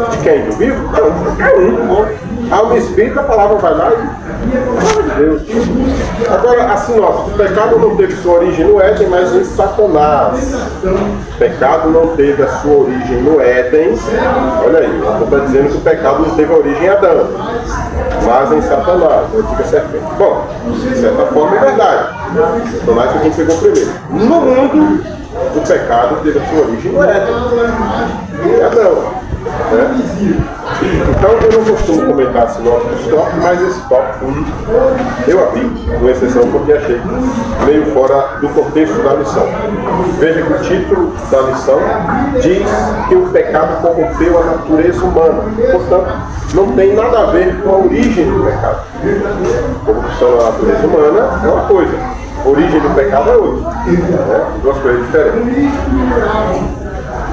de quem? Do vivo? Não, de qualquer um. Alma e espírito, a palavra vai lá e... Meu Deus. Agora, a sinopse. O pecado não teve sua origem no Éden, mas em Satanás. O pecado não teve a sua origem no Éden. Olha aí, eu estou dizendo que o pecado não teve origem em Adão, mas em Satanás, a antiga serpente. Bom, de certa forma é verdade. Satanás foi quem pegou primeiro. No mundo, o pecado teve a sua origem no Éden, em Adão. Né? Então eu não costumo comentar sinopse dos tópicos, mas esse tópico eu abri, com exceção porque achei meio fora do contexto da lição. Veja que o título da lição diz que o pecado corrompeu a natureza humana. Portanto, não tem nada a ver com a origem do pecado. A corrupção da natureza humana é uma coisa, a origem do pecado é outra. Né? Duas coisas diferentes.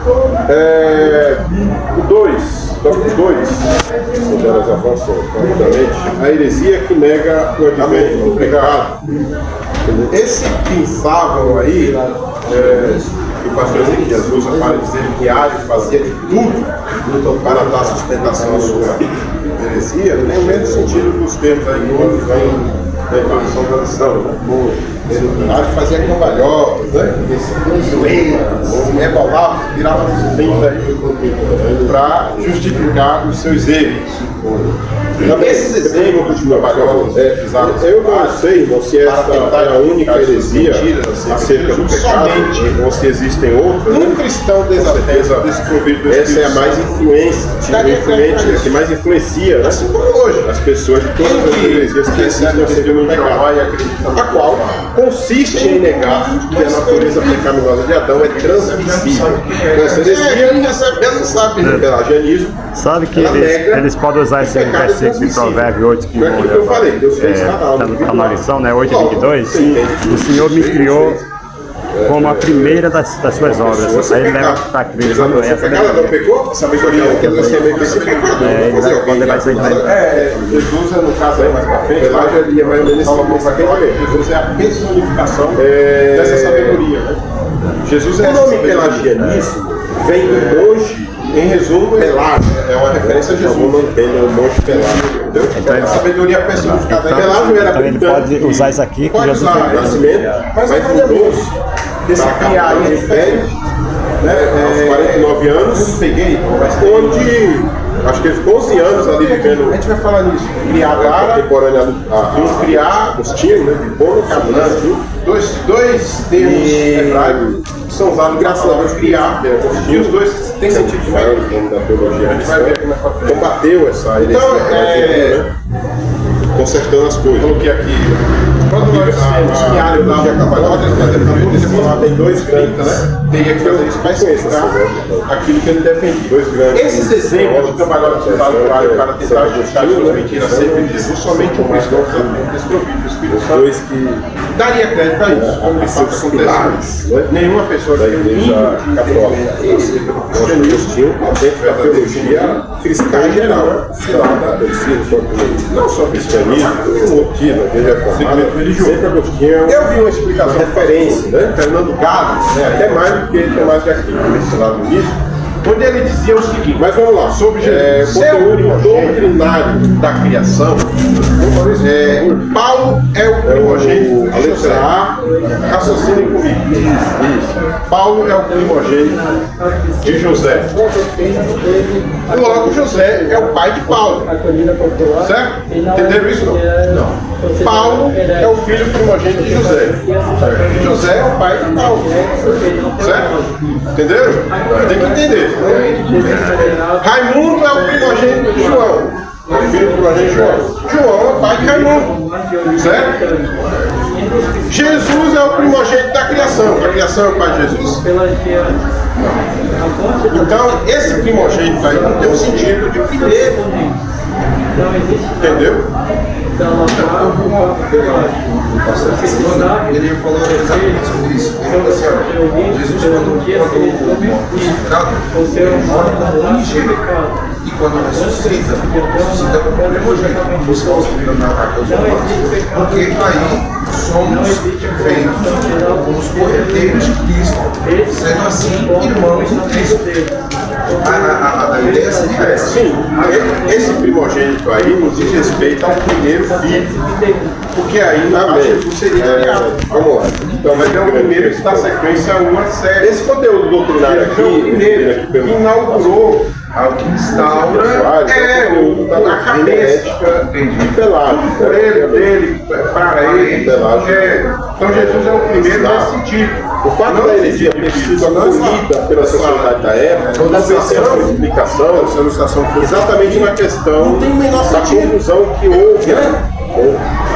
O 2, tópico 2, onde elas avançam rapidamente, a heresia que nega o advento do pecado. Esse pensavam aí, que o pastor Ezequias usa para dizer que Ares fazia de tudo para dar sustentação à sua heresia, tem o mesmo sentido dos termos aí que vem da introdução da lição. Ares fazia cambalhotas, né? Doentes, rebolava, virava os 30 para justificar os seus erros. Esses exemplos de cambalhotas, eu não sei, irmão, se essa é a única heresia acerca do pecado, ou se existem outras. Um cristão desprovido, essa é a mais influente, que mais influencia, né? Assim como hoje, as pessoas de todas as heresias que existem acerca do pecado, a qual consiste em negar que a natureza pecaminosa de Adão é transmissível. Essa heresia não sabe, né? Pelagianismo. Sabe que eles podem usar esse versículo de Provérbio 8 que está na lição, né? 8:22. O Senhor me criou como a primeira das suas obras. Aí ele leva para a Cristo essa. Ela não pecou? Sabedoria, que você meio que se pecador. Ele vai ser Jesus é no caso aí mais para frente. Pelagia mais ou menos Jesus é a personificação dessa sabedoria. Jesus é o nome pelagianismo vem do monge, em resumo, Pelágio. É uma referência a Jesus. Não entendo o monge Pelágio. Então, a sabedoria personificada em Pelágio era britânico. Ele pode usar isso aqui que Jesus usar nascimento, mas mudou-se. Desse criar de velho, aos 49 anos, onde acho que ele ficou 11 anos ali vivendo. A gente vai falar nisso. Criar contemporânea a criar Agostinho, né? De pôr no caminho. Dois termos hebraicos que são usados, graças a Deus, criar. E os dois têm sentido diferente. Da teologia. A gente vai ver aqui mais pra frente. Combateu essa heresia. Consertando as coisas. Coloquei aqui. Quando nós temos diário da tem dois grandes, né? Teria que fazer isso para explicar aquilo que ele defendia. Dois grandes. Esses exemplos de cambalhotas usados para tentar justificar as mentiras acerca de Jesus, somente um cristão desprovido do Espírito Santo. Dois que daria crédito a isso, como de fato acontece. Nenhuma pessoa da igreja católica cristianismo dentro da teologia cristã em geral. Não só cristianismo, como motivo, a igreja reformada. Sempre Agostinho. Eu vi uma explicação, referência, né? Fernando Galo, até mais do que tem mais de aqui, mencionado nisso, onde ele dizia o seguinte, mas vamos lá, sobre Jesus, conteúdo doutrinário da criação, Paulo é o primogênito, a letra A, raciocinem comigo. Paulo é o primogênito de José. Logo, José é o pai de Paulo. Certo? Entenderam isso? Não. Paulo é o filho primogênito de José. José é o pai de Paulo. Certo? Entenderam? Tem que entender. Raimundo é o primogênito de João. O filho primogênito de João. João é o pai de Raimundo. Certo? Jesus é o primogênito da criação. A criação é o pai de Jesus. Então, esse primogênito aí não tem o sentido de primeiro. Entendeu? Ele falou exatamente sobre isso. Ele falou assim, Jesus quando o crucificado, ele mora na origem. E quando ressuscita como primogênito. Estamos vivendo na carta dos Romanos, porque aí somos feitos os cordeiros de Cristo, sendo assim irmãos em Cristo. A ideia seria essa. Sim, esse primogênito aí nos diz respeito ao primeiro filho. Porque aí Jesus seria criado. Vamos lá. Então vai ter um primeiro que dá sequência a uma série. Esse conteúdo doutrinário aqui, o primeiro que inaugurou, que instaura a cabeça pelado por ele, dele, para ele. Então Jesus é o primeiro nesse sentido. O fato da heresia ter sido acolhida pela sociedade da época, toda essa explicação exatamente na questão da confusão que houve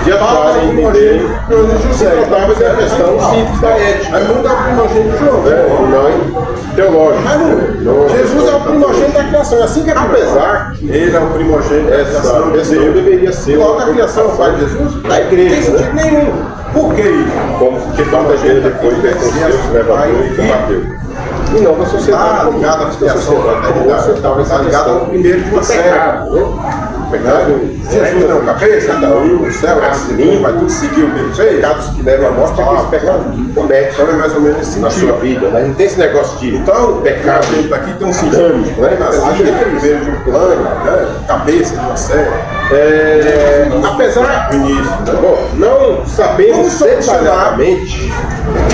de atuar em entender se tratava da questão simples da ética. Aí muda o primogênito de João, não teológico. Jesus é o primogênito da criação, é assim que é. Apesar que ele é o primogênito da criação, esse deveria ser. Logo a criação, o pai de Jesus, da igreja. Não tem sentido nenhum. Por que isso? Como que toda gente depois pertenceu, se levantou e combateu. E não da sociedade. Ligado à filiação da eternidade. Está ligado ao primeiro de uma série. Jesus não cabeça, cada um no céu, é assim, vai tudo seguir o mesmo. Os pecados que levam à morte é aqueles pecados que comete, então é mais ou menos assim na sua vida. Né? Não tem esse negócio de então, pecado dentro daqui tem um sentido, né? Na vida é primeiro de um plano, né? Cabeça de uma série. Apesar disso, bom, não sabemos detalhadamente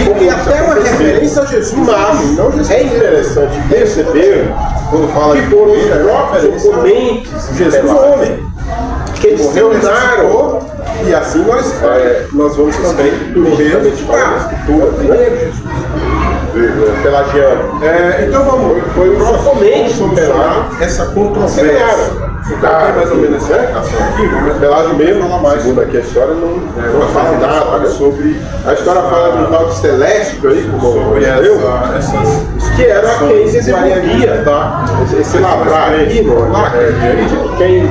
como até uma referência a Jesus, mas é interessante perceber quando fala que foram os próprios oponentes Jesus homem que eles se tornaram, e assim nós vamos também ver Jesus pelagiano. Então vamos, foi o oponente solucionar essa controvérsia. Mais ou menos essa explicação aqui, Pelágio mesmo, segundo aqui a história, não fala nada sobre. A história fala de um tal de Celeste aí, sobre que era quem desenvolvia esse lavrar aqui, quem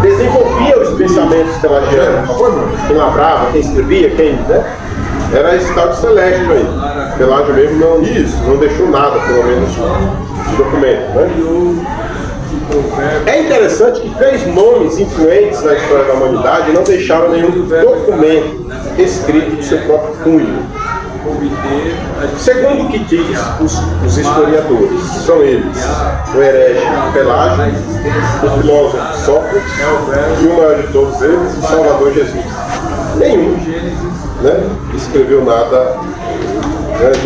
desenvolvia os pensamentos pelagianos, quem lavrava, quem escrevia, quem. Era esse tal de Celeste aí. Pelágio mesmo não deixou nada, pelo menos, de documento. Né? É interessante que 3 nomes influentes na história da humanidade não deixaram nenhum documento escrito de seu próprio punho. Segundo o que diz os historiadores, são eles o herege Pelágio, o filósofo Sócrates e o maior de todos eles, o Salvador Jesus. Nenhum escreveu nada. As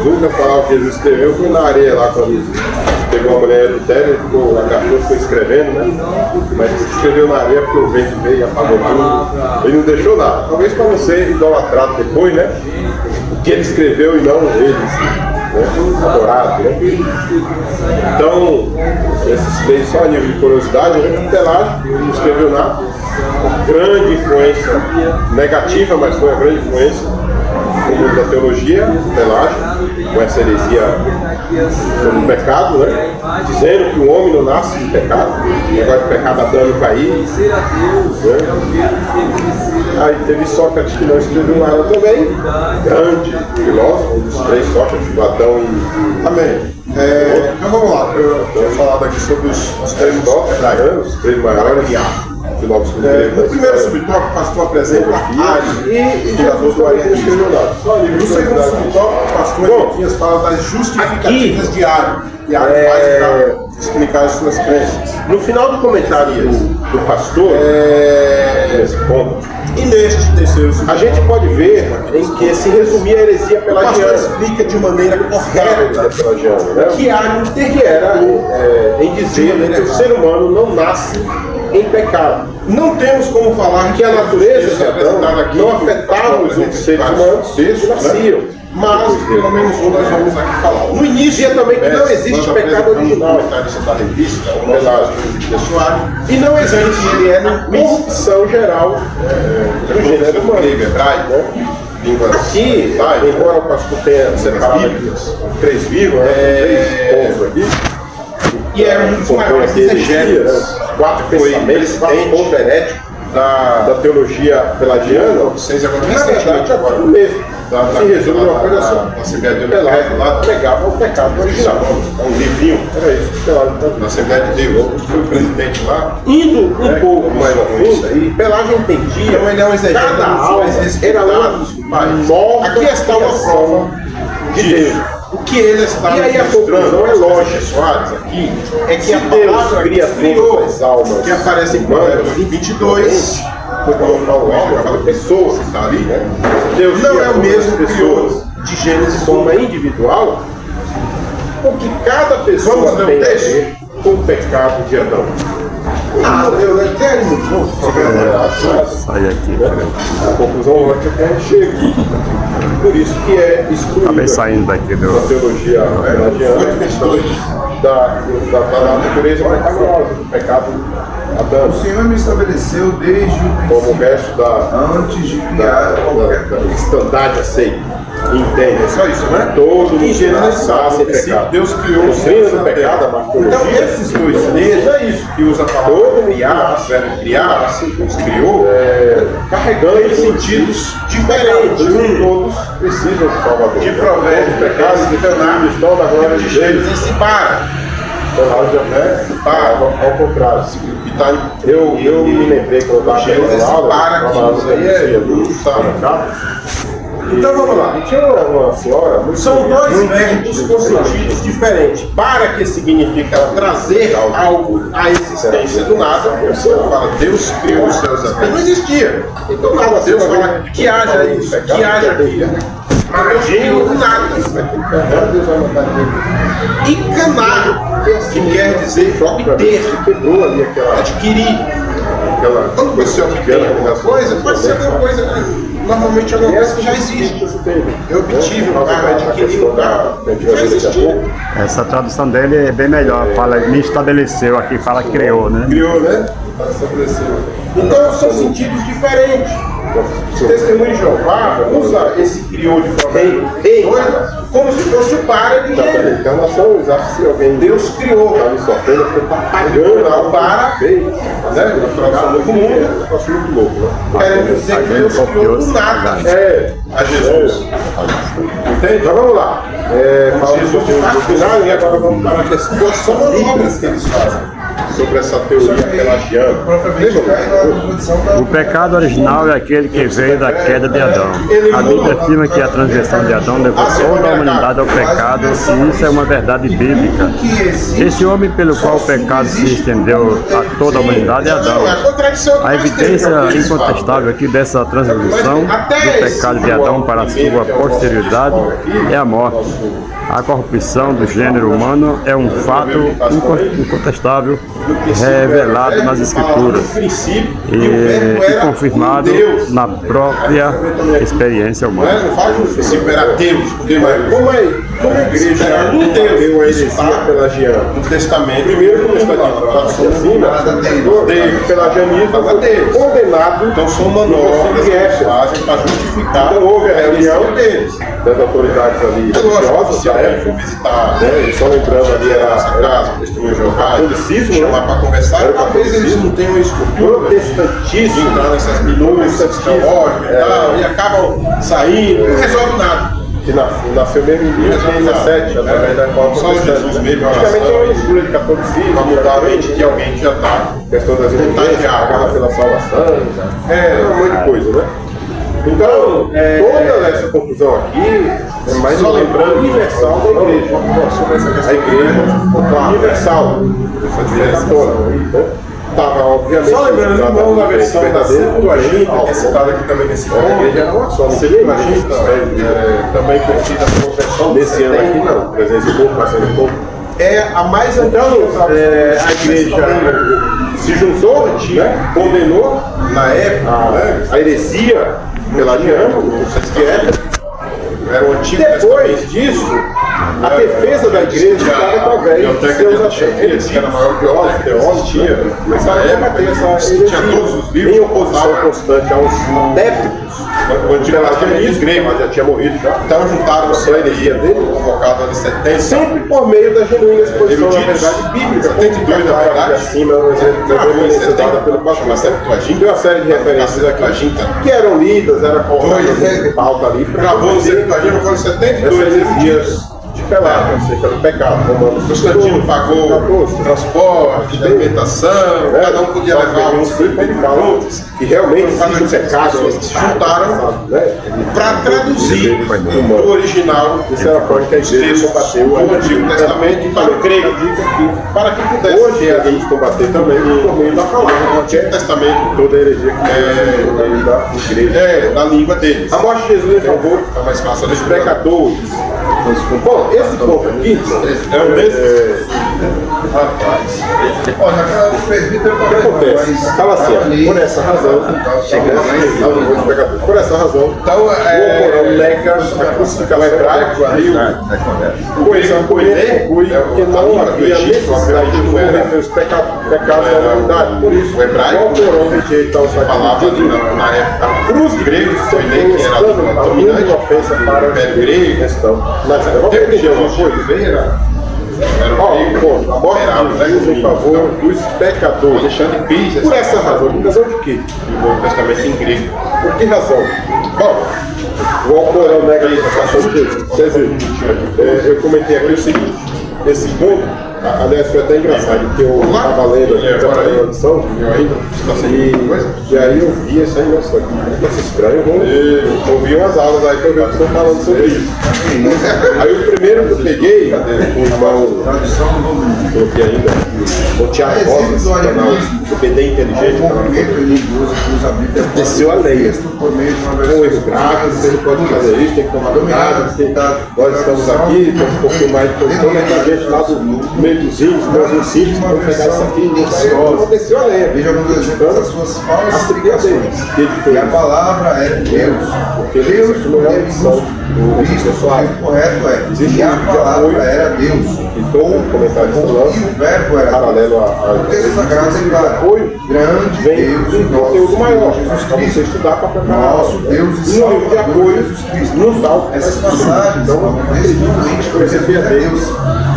únicas palavras que Jesus escreveu foi na areia lá, quando pegou uma mulher do Tério, ele ficou escrevendo, né? Mas escreveu na areia porque o vento veio e apagou tudo. Ele não deixou nada. Talvez para você idolatrado depois, né? O que ele escreveu e não eles, né? Adorado, né? Então, esses 3 só a nível de curiosidade, né? Pelágio não escreveu nada. Grande influência negativa, mas foi uma grande influência no mundo da teologia, Pelágio, com essa heresia sobre o pecado, né? Dizendo que o homem não nasce de pecado, o negócio de pecado adâmico aí. Né? Aí teve Sócrates que não escreveu nada também, grande filósofo, um dos 3 Sócrates, Platão e. Amém. Então vamos lá, eu tinha falado aqui sobre os 3 Sócrates, os 3 maiores. No primeiro subtópico, o pastor apresenta e Jesus do arianismo. No segundo subtópico, o pastor Ezequias fala das justificativas de Ario. E Ario faz para explicar as suas crenças. No final do comentário do pastor, nesse ponto, e neste terceiro subtópico, a gente pode ver em que se resumia a heresia pelagiana. O pastor explica de maneira correta que Ario era em dizer que o ser humano não nasce em pecado. Não temos como falar que a natureza de Adão não afetava os outros seres humanos que nasciam, mas pelo menos um nós vamos aqui falar. No início também que não existe pecado original. Da revista, o Pelágio e não existe, ele é uma corrupção geral do gênero humano. Aqui, embora o pastor tenha separado 3 vírgulas, 3 pontos aqui, e é um dos maiores exegéticos, 4 pensamentos, 4 pontos heréticos da teologia pelagiana, na verdade é tudo mesmo. se resume numa coisa só. Na Assembleia de Pelágio Deus, pegava o pecado original. É um livrinho, era isso. Pelágio na Assembleia de Deus, foi o presidente lá. Indo um pouco mais a fundo, Pelágio entendia. Então ele é um exegeta cada dos alma mais era respeitados do país. nova. Aqui está uma prova de Deus. O que ele está E aí a conclusão é lógica. Soares aqui É que se a Deus palavra cria criou todas as almas que aparece em Provérbios 22, quando eu falo alma, eu falo pessoas, está ali, né? Deus não cria é o mesmo todas as pessoas de Gênesis de forma individual, porque cada pessoa Vamos ler o tem a texto? ver com o pecado de Adão. eu não entendo. Sai aqui. A conclusão lógica que a gente chega. Por isso que é excluído Acabei saindo daqui da do. teologia pelagiana da natureza pecaminosa, do pecado O adâmico, Senhor me estabeleceu desde o como o verso antes de criar qualquer da estandarte aceita. Entende? É só isso, né? Todo mundo Em Gênesis, nasce em princípio, pecado. Deus criou O os treino céus do na pecado, terra. a martologia. Então, esses dois textos é isso. que usa a palavra Todo mundo criar, o verbo criar, os criou, Carregando em sentidos diferentes. Todos precisam de Salvador. De Provérbios, Todos os pecados de e estão na glória de de Deus. Gênesis se para. Pelágio já ao contrário. E tá Eu me lembrei quando eu estava Gênesis pegando aula, para aqui, trabalhava isso aí é no sabe? Então vamos lá. Tinha uma senhora. São dois verbos com sentidos diferentes. Para, que significa trazer algo à existência do nada. Você fala, Deus criou os céus e a terra. Não existia. Então nada, Deus fala que haja isso, que haja aquilo. Imagina do nada. E canar, que quer dizer obter, Quebrou ali aquela. adquirir. aquela Quando você obtém alguma coisa, pode ser alguma coisa que normalmente é alguma coisa que já existe. Eu obtive um carro, adquiri um carro, já existia. Essa tradução dele é bem melhor. Fala, me estabeleceu aqui, fala criou, né? Criou, né? Então são sentidos diferentes. O Testemunho de Jeová usa esse criou de forma doida, como se fosse o para de gênero. Então nós somos, acho que se alguém Deus criou. está me sofrendo porque está pagando Não, para, né? um troço muito comum. Um troço muito louco, né? Querendo dizer que Deus criou do nada a Jesus. Entende? Então vamos lá. Falamos Jesus do final e agora vamos para a questão São manobras que eles fazem. sobre essa teoria pelagiana. propriamente cai na condição da O pecado original é aquele que veio da queda de Adão. A Bíblia afirma que a transgressão de Adão levou toda a humanidade ao pecado, e isso é uma verdade bíblica. Esse homem pelo qual o pecado se estendeu a toda a humanidade é Adão. A evidência incontestável aqui dessa transgressão do pecado de Adão para a sua posterioridade é a morte. A corrupção do gênero humano é um fato incontestável revelado nas Escrituras e confirmado na própria experiência humana. Não faz justiça imperativos, porque como a igreja é um Deus, isso está pelagiano no testamento. Primeiro, no testamento, de pelagianismo, condenado. Então são manobras que eles fazem para justificar houve a reunião deles. das autoridades ali religiosas da época, visitar, né? Só lembrando ali era casa, testemunho de Jeová, catolicismo, chamar né? para conversar, Era talvez eles não tenham a estrutura de protestantismo, entrar nessas minúcias teológicas e tal, e acabam saindo, não resolve nada. que nasceu mesmo em 1917, através da reforma Só Jesus mesmo, praticamente é uma oração, mistura de catolicismo, para mudar a mente de alguém que já está questão das indulgências, pagar pela salvação, um monte de coisa, né? Então, toda essa confusão aqui é mais Só uma lembrando, universal da igreja. A igreja universal, essa diferença toda. Estava, obviamente, Só lembrando, irmão, na versão da Septuaginta, que é que citada aqui também nesse a igreja era uma só. Septuaginta, também conhecida como versão Nesse ano aqui não, 300 e pouco, 400 e pouco. é a mais antiga. A igreja se juntou, condenou Na época, a heresia pelagiana, que é era o Antigo Depois disso, a defesa da igreja estava através de seus agentes, que era maior que o teólogos, começaram a combater essa heresia, tinha todos os livros, em oposição constante aos adeptos. O Antigo Testamento grego, mas já tinha morrido já. Então juntaram só a heresia dele, convocado ali 70. Sempre por meio da genuína exposição da verdade bíblica. 72 na verdade. Acima, dada pelo pastor. Tem uma série de referências aqui que eram lidas, eram colocadas em pauta ali. Gravou no Septuaginta, foram 72 heresias de pelada, acerca do pecado. Constantino pagou transporte, alimentação, cada um podia levar uns frutos. E realmente existe um pecado. Juntaram para traduzir o original isso era forte que a igreja combateu o Antigo Testamento para o grego, para que pudesse hoje a gente combater também por meio da palavra. O Antigo Testamento, toda a heresia que por meio da igreja, da língua deles. A morte de Jesus em favor mais fácil dos pecadores. Bom, esse ponto aqui é um desses. Rapaz, olha, o presbítero o que acontece? Fala assim, por essa razão, por essa razão, então, o Alcorão nega a crucificação hebraico coisa porque não havia necessidade de morrer pelos pecados da humanidade. Por isso, o Alcorão rejeita o sacrifício de Jesus. Na época, A cruz de grego foi nem que era uma ofensa para os grego. Mas vamos entender uma coisa. A morte de Jesus em favor dos pecadores. Deixando em pista. Por essa razão. Por razão de quê? O Novo Testamento em grego. Por que razão? Bom, o Alcorão nega a interpretação de Jesus. Quer dizer, eu comentei aqui o seguinte: esse ponto, aliás, foi até engraçado, porque eu estava lendo aqui, estava lendo a audição, e aí eu vi isso aí, nossa, que estranho, eu ouvi umas aulas aí que eu estou falando sobre isso. Aí o primeiro que eu peguei, o irmão, coloquei ainda, o Thiago Rosa, do canal do BD Inteligente, desceu a lei. Um erro grave, você não pode fazer isso, tem que tomar cuidado, nós estamos aqui, temos um pouquinho mais de posição, mas a gente lá do meio dos índios, dos sítios, vamos pegar isso aqui, não desceu a lei. Veja alguns exemplos das suas falsas explicações. E a palavra é Deus. Porque Deus não é uma opção. O correto é, e a palavra era Deus. Então, o comentário E o verbo era paralelo o texto sagrado é claro. apoio Grande vem Deus, de um conteúdo maior. Para você estudar para preparar nosso Deus e um livro de apoio Jesus Cristo. nos dá Essas passagens são definitivamente conhecidas a Deus.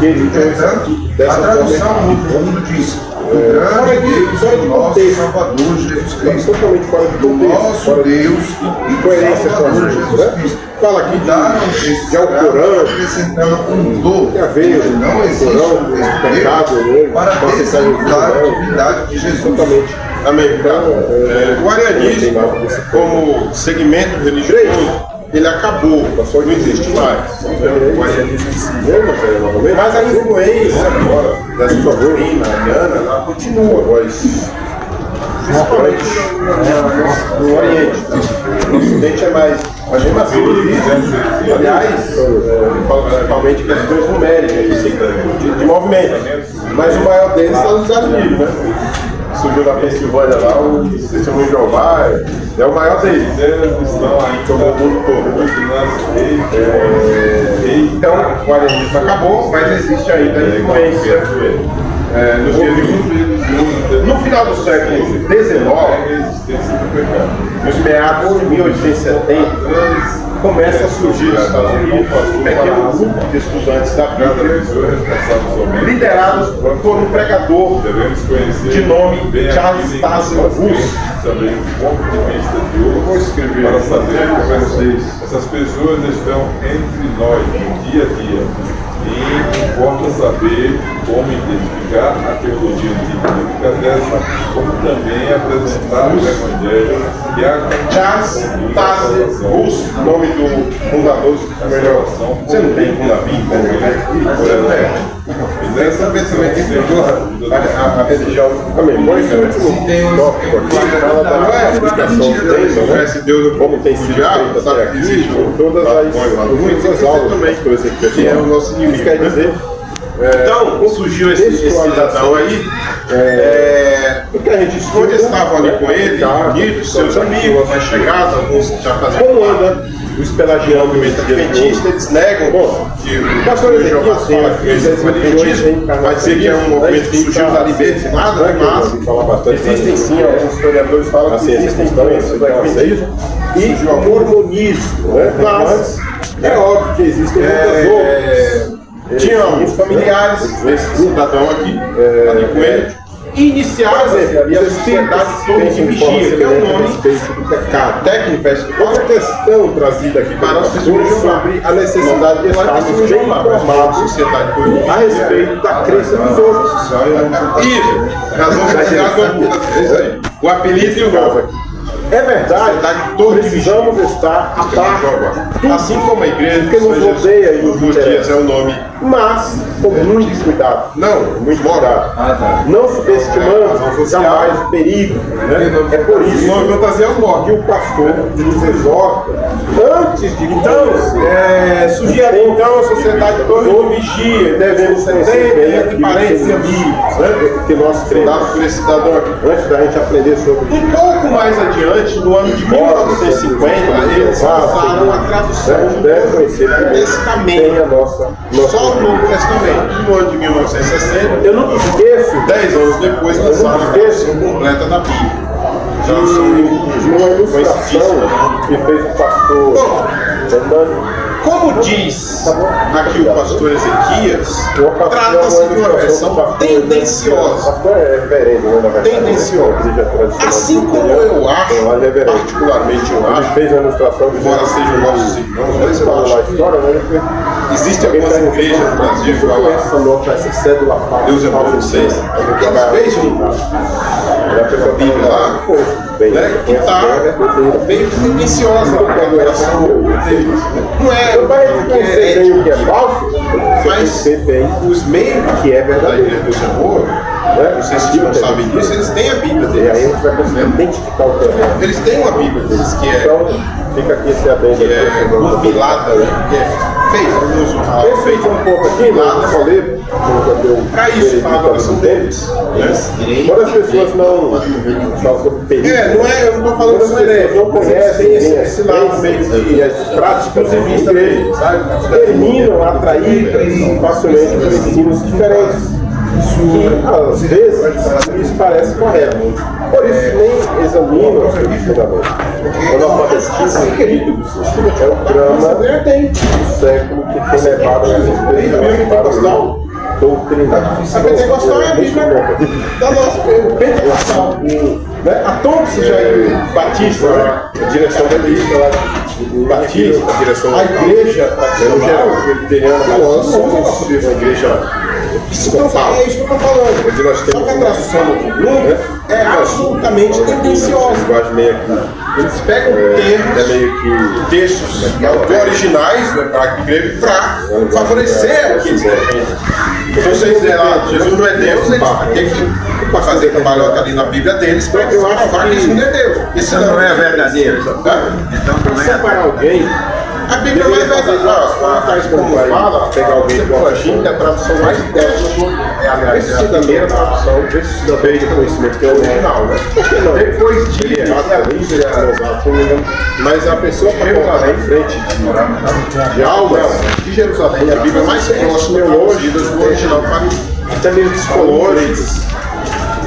Entretanto, a tradução no fundo diz: o grande Deus, o nosso Salvador Jesus Cristo. Totalmente fora de O nosso Deus e coerência com Salvador Jesus, Jesus né? Cristo. Fala aqui Mudaram o texto de Alcorão, acrescentando um do, tem a ver não existe Alcorão, um texto pecado, grego para desvincular a divindade de Jesus. totalmente. Amém. O arianismo, como segmento religioso, ele acabou, não existe mais. O arianismo, mas a influência agora dessa doutrina ariana, ela continua. Principalmente no Oriente. No Ocidente é mais massivo. Aliás, principalmente questões numéricas de movimento. Mas o maior deles está nos Estados Unidos, né? Surgiu na Pensilvânia lá, o Testemunho de Jeová é o maior deles. Tomou o mundo todo. Então, o arianismo acabou, mas existe ainda a influência nos dias de hoje. No final do século XIX, nos meados de 1870, começa a surgir nos Estados Unidos um pequeno grupo de estudantes da Bíblia, liderados por um pregador de nome Charles Taze Russell. Também um ponto de vista de hoje, Vou escrever para saber como vocês, essas pessoas estão entre nós, no dia a dia. E importa saber como identificar a teologia bíblica dessa, como também apresentar o Evangelho e a Charles Taze Russell, nome do fundador da revelação. Você não tem como na Bíblia? E nessa pensamento A religião também. Põe esse último tópico aqui, fala da explicação de Deus, como tem sido feita até aqui, em todas as aulas, as coisas que é o nosso inimigo. Isso quer dizer. Então, surgiu esse cidadão aí, porque a gente onde estavam ali com ele, unidos, seus amigos, mais chegados, alguns já faziam. Como anda os pelagianos, os Adventistas, eles negam que o pastor Ezequiel fala que o adventismo vai ser que é um movimento que surgiu da libertinada, mas existem sim, alguns historiadores falam que existem influências do adventismo e o mormonismo, né? Mas é óbvio que existem muitas outras. Tinha alguns familiares, esse cidadão aqui, ali com ele, iniciaram a sociedade toda de vigia, que é o nome do pecado. técnico, Outra questão trazida aqui para as pessoas sobre a necessidade de estarmos bem informados a respeito da crença dos outros. Isso, razão social, o apelido e o nome. É verdade, precisamos estar a par, assim como a igreja que nos rodeia e nos dias é o nome, mas com muito cuidado. Não, muito cuidado. Não subestimando jamais o perigo. Né? É por isso que o pastor nos exorta antes de sugerir então a sociedade toda vigia, devemos ser entre parentes e amigos, né? Que nós cremos por esse cidadão aqui, antes da gente aprender sobre um pouco mais adiante, no ano de 1950, eles usaram a tradução do Novo Testamento, só o Novo Testamento. No ano de 1960, eu não esqueço, 10 anos depois, lançaram a tradução completa da Bíblia. De uma ilustração que fez o pastor Fernando. Como diz aqui o pastor Ezequias, trata-se de uma versão tendenciosa. Tendenciosa. Assim como eu acho, particularmente eu acho, embora sejam nossos irmãos, mas eu acho, existem algumas igrejas no Brasil que Deus é para vocês, eles vejam a Bíblia lá, que está bem tendenciosa a adoração deles. Não é o que é falso, mas os meios que é verdadeiro. da igreja do Senhor, vocês não sabem disso, eles têm a Bíblia deles. E aí a gente vai conseguir identificar o que é. Eles têm uma Bíblia deles que é. Então, fica aqui esse adendo. Que é compilada, que é feita um pouco aqui, nada falei. Para isso, para a adoração deles. Quando as pessoas não falam sobre perigo. Não é, eu não estou falando sobre eles, não conhecem esse lado meio e as práticas de vista deles, terminam atraídas facilmente por ensinos diferentes. E às vezes isso parece correto. Por isso nem examinam os fundamentos. O analfabetismo, queridos, é o drama do século que tem levado a essa doutrina. A pentecostal é a Bíblia da nossa pentecostal. A Thompson já é batista, né? A direção da lista lá. Batista, a direção da igreja tradicional, a igreja. Isso que eu falo, é isso que eu estou falando. Só que a tradução do Bloom é absolutamente tendenciosa. Eles pegam textos originais para favorecer aqueles se vocês dizem lá, Jesus não é Deus, eles têm que fazer trabalho ali na Bíblia deles para provar que isso não é Deus. Isso não é verdadeiro. Então, para separar alguém, a Bíblia vai como fala, pegar alguém com a gente, a tradução mais esse cidadão, a tradução desse cidadão de conhecimento que é original, né? Depois mas a pessoa para colocar em frente de almas de Jerusalém, a Bíblia mais próxima do original para até meio psicológicos.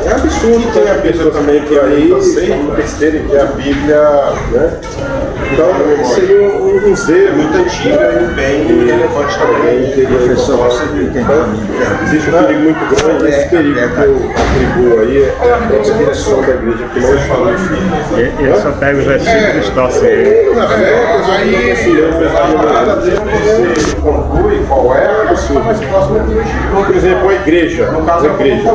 É absurdo, tem a Bíblia também por aí, besteira que é a Bíblia, né? Então seria um zelo muito antiga e bem relevante também. Existe um perigo muito grande, esse perigo que eu atribuo aí é a própria direção da igreja que não fala isso. Eu só pego os versículos e distorce ele. Você conclui qual é a pessoa mais próxima de Deus. Por exemplo, a igreja, no caso a igreja,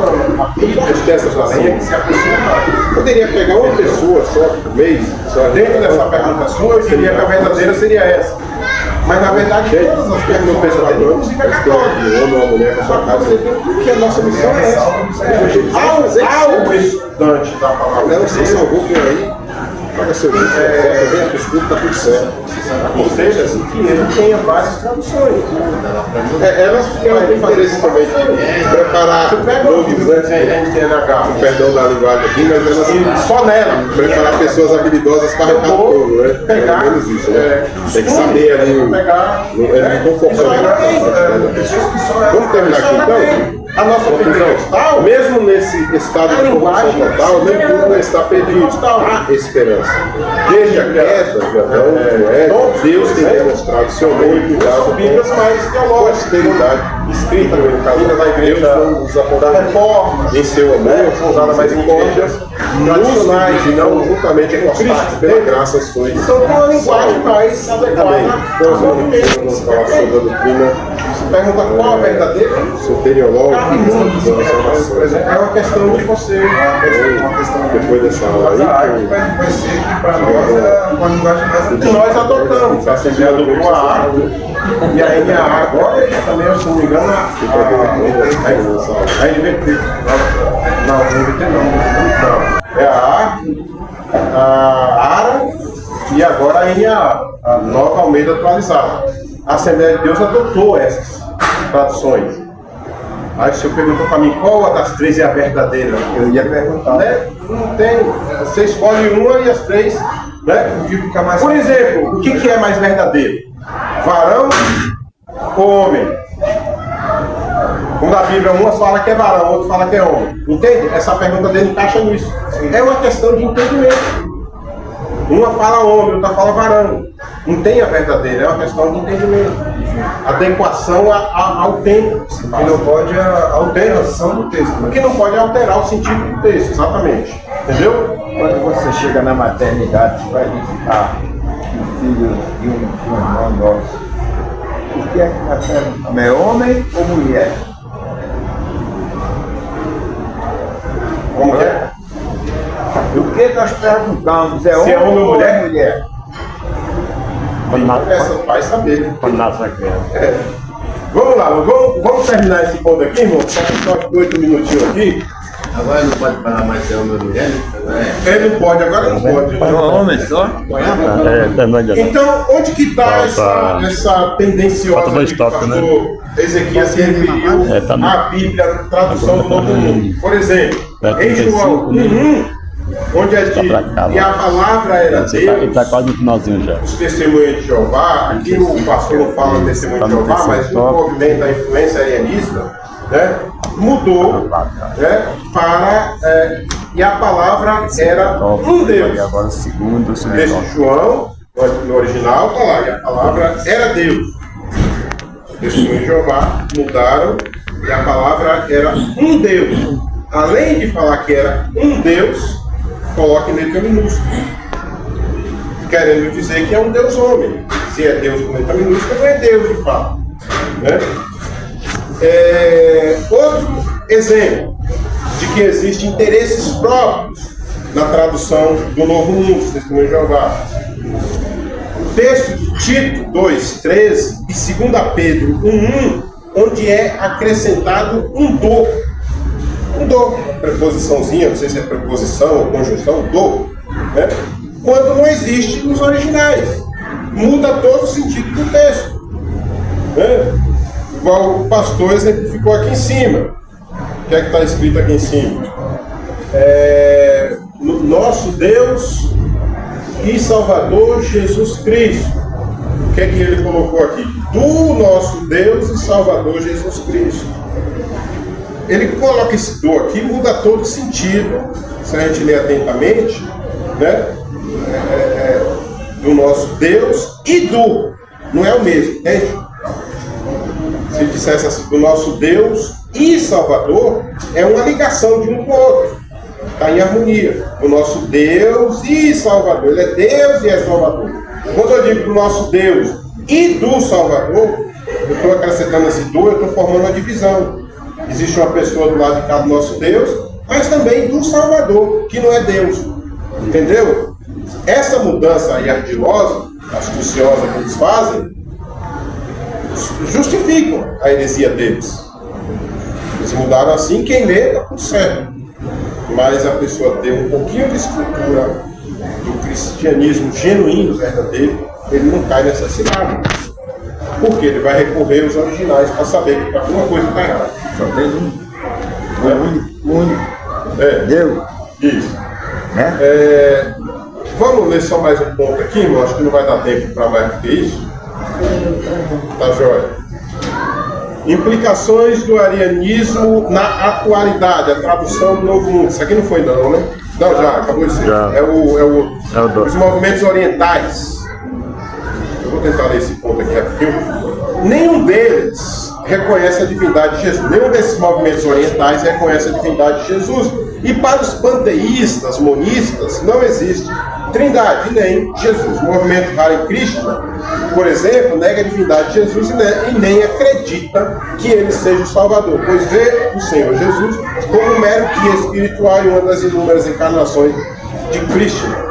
poderia pegar uma pessoa só por mês, dentro dessa pergunta sua, seria que a verdadeira seria essa. Mas na verdade todas as perguntas verdadeiras, inclusive a católica, homem ou mulher com a sua casa, porque a nossa missão é essa. Ao estudante da palavra, não sei se algum por aí, paga seu livro, vem pro estudo, tá tudo certo. Aconselha que ele tenha várias traduções. Elas têm interesse também de preparar nomes, né? Com perdão da linguagem aqui, mas elas Só nela. preparar pessoas habilidosas para arrancar o povo, né? Pegar, Pelo menos isso, né? Tem que saber ali. pegar. Eles não estão focando. Vamos terminar aqui então? A nossa pentecostal, Mesmo nesse estado de corrupção total, nem tudo está perdido. Há esperança. Desde a queda de Adão, Deus tem demonstrado seu amor e cuidado Bíblias mais teológicas, posteridade escrita no caminho da igreja, da reforma, em seu amor, usada mais em igrejas tradicionais e não juntamente com Cristo, pela graça sois. Então, com uma linguagem mais adequada ao movimento. Vamos falar sobre a doutrina. Pergunta qual a verdadeira? Soteriológica, Por exemplo, é uma questão de você. depois dessa aula aí, Vai ser que para nós é uma linguagem mais Que nós adotamos. A Assembleia adotou a A e a NAA agora, e também, se não me engano, a NVT. Não, NVT não. É a ARA e agora a NAA, a Nova Almeida Atualizada. A Assembleia de Deus adotou essas traduções. Aí o senhor perguntou para mim qual das três é a verdadeira. Eu ia perguntar. Né? Não tem. Você escolhe uma e as três. Né? Por exemplo, o que é mais verdadeiro? Varão ou homem? Quando a Bíblia uma fala que é varão, outra fala que é homem. Entende? Essa pergunta dele encaixa nisso. É uma questão de entendimento. Uma fala homem, outra fala varão. Não tem a verdadeira, é uma questão de entendimento. Adequação ao tempo. Que não pode a alteração do texto. O que não pode é alterar o sentido do texto, exatamente. Entendeu? Quando você chega na maternidade, você vai visitar um filho de um irmão nosso. O que é que está perguntando? É homem ou mulher? Como é? O que nós perguntamos? É Se homem é homem ou ou mulher? mulher? Essa vai saber, né? Quando nasce a criança. Vamos lá, vamos terminar esse ponto aqui, irmão. Só 8 minutinhos aqui. Agora não pode falar mais de homem ou mulher? Ele não pode, agora não pode. Homem só? Então, onde que está essa tendenciosa Falta dois que o tópicos, né? pastor Ezequias se referiu tá no- à Bíblia, a tradução do Novo Mundo? Por exemplo, em João 1:1, onde é Só pra cá, e a palavra era Ele Deus, tá quase no finalzinho já. os testemunhos de Jeová, aqui o pastor não fala testemunho de Jeová, mas o movimento da influência arianista, né, mudou, né, para e a palavra era um Deus. E agora o segundo, Desse João, no original, está lá, e a palavra era Deus. Testemunhos de Jeová mudaram e a palavra era um Deus. Além de falar que era um Deus, coloque letra minúscula, querendo dizer que é um Deus homem. Se é Deus com letra minúscula, não é Deus de fato, né? Outro exemplo de que existem interesses próprios na tradução do Novo Mundo, Testemunho de Jeová. O texto de Tito 2:13 e 2 Pedro 1:1, onde é acrescentado um do. Um do, preposiçãozinha, não sei se é preposição ou conjunção, do, né? Quando não existe nos originais. Muda todo o sentido do texto, né? Igual o pastor exemplificou aqui em cima. O que é que está escrito aqui em cima? Nosso Deus e Salvador Jesus Cristo. O que é que ele colocou aqui? Do nosso Deus e Salvador Jesus Cristo. Ele coloca esse do aqui, muda todo o sentido, se a gente ler atentamente, né? Do nosso Deus e do. Não é o mesmo, entende? Se ele dissesse assim, do nosso Deus e Salvador, é uma ligação de um com o outro. Está em harmonia. O nosso Deus e Salvador. Ele é Deus e é Salvador. Quando eu digo do nosso Deus e do Salvador, eu estou acrescentando esse do, eu estou formando uma divisão. Existe uma pessoa do lado de cá do nosso Deus, mas também do Salvador, que não é Deus. Entendeu? Essa mudança aí ardilosa, astuciosa que eles fazem, justificam a heresia deles. Eles mudaram assim, quem lê está tudo certo. Mas a pessoa ter um pouquinho de estrutura do cristianismo genuíno, verdadeiro, ele não cai nessa cilada. Porque ele vai recorrer aos originais para saber que alguma coisa está errada. Só tem um. O único. Deus. Isso. Né? Vamos ler só mais um ponto aqui, irmão. Acho que não vai dar tempo para mais do que isso. Tá joia. Implicações do arianismo na atualidade. A tradução do Novo Mundo. Isso aqui não foi não, né? Não, já, acabou de ser. Já. Os movimentos orientais. Eu vou tentar ler esse ponto aqui rapidinho. Nenhum deles reconhece a divindade de Jesus. Nenhum desses movimentos orientais reconhece a divindade de Jesus. E para os panteístas, monistas, não existe trindade, nem Jesus. O movimento Hare Krishna, por exemplo, nega a divindade de Jesus e nem acredita que ele seja o Salvador, pois vê o Senhor Jesus como um mero guia espiritual e uma das inúmeras encarnações de Krishna.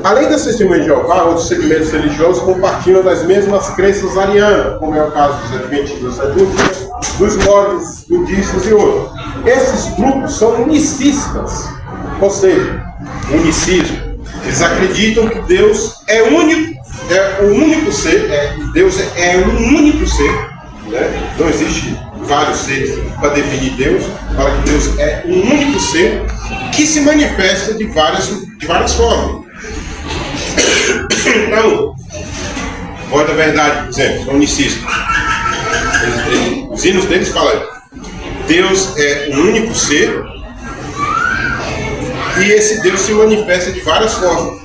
Além das testemunhas de Jeová, outros segmentos religiosos compartilham das mesmas crenças arianas, como é o caso dos adventistas da Turquia, dos mormons, budistas e outros. Esses grupos são unicistas, ou seja, unicismo. Eles acreditam que Deus é único, é o único ser, Deus é um único ser, né? Não existe vários seres para definir Deus, fala que Deus é um único ser que se manifesta de várias formas. Então, voz da verdade, por exemplo, são unicistas. Os hinos deles falam: Deus é um único ser e esse Deus se manifesta de várias formas.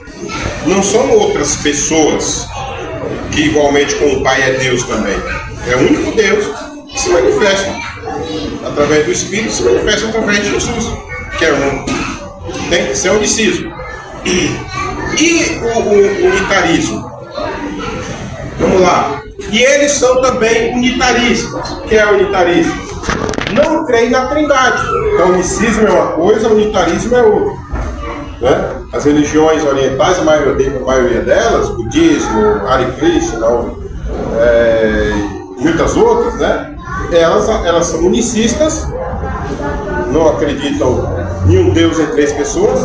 Não são outras pessoas que igualmente com o Pai é Deus também. É o único Deus que se manifesta através do Espírito, se manifesta através de Jesus, que é um. Tem que ser unicismo. E o unitarismo? Vamos lá. E eles são também unitaristas. O que é unitarismo? Não creem na trindade. Então, o unicismo é uma coisa, o unitarismo é outra. Né? As religiões orientais, a maioria delas, budismo, Hare Krishna, muitas outras, né? Elas são unicistas, não acreditam em um Deus em três pessoas,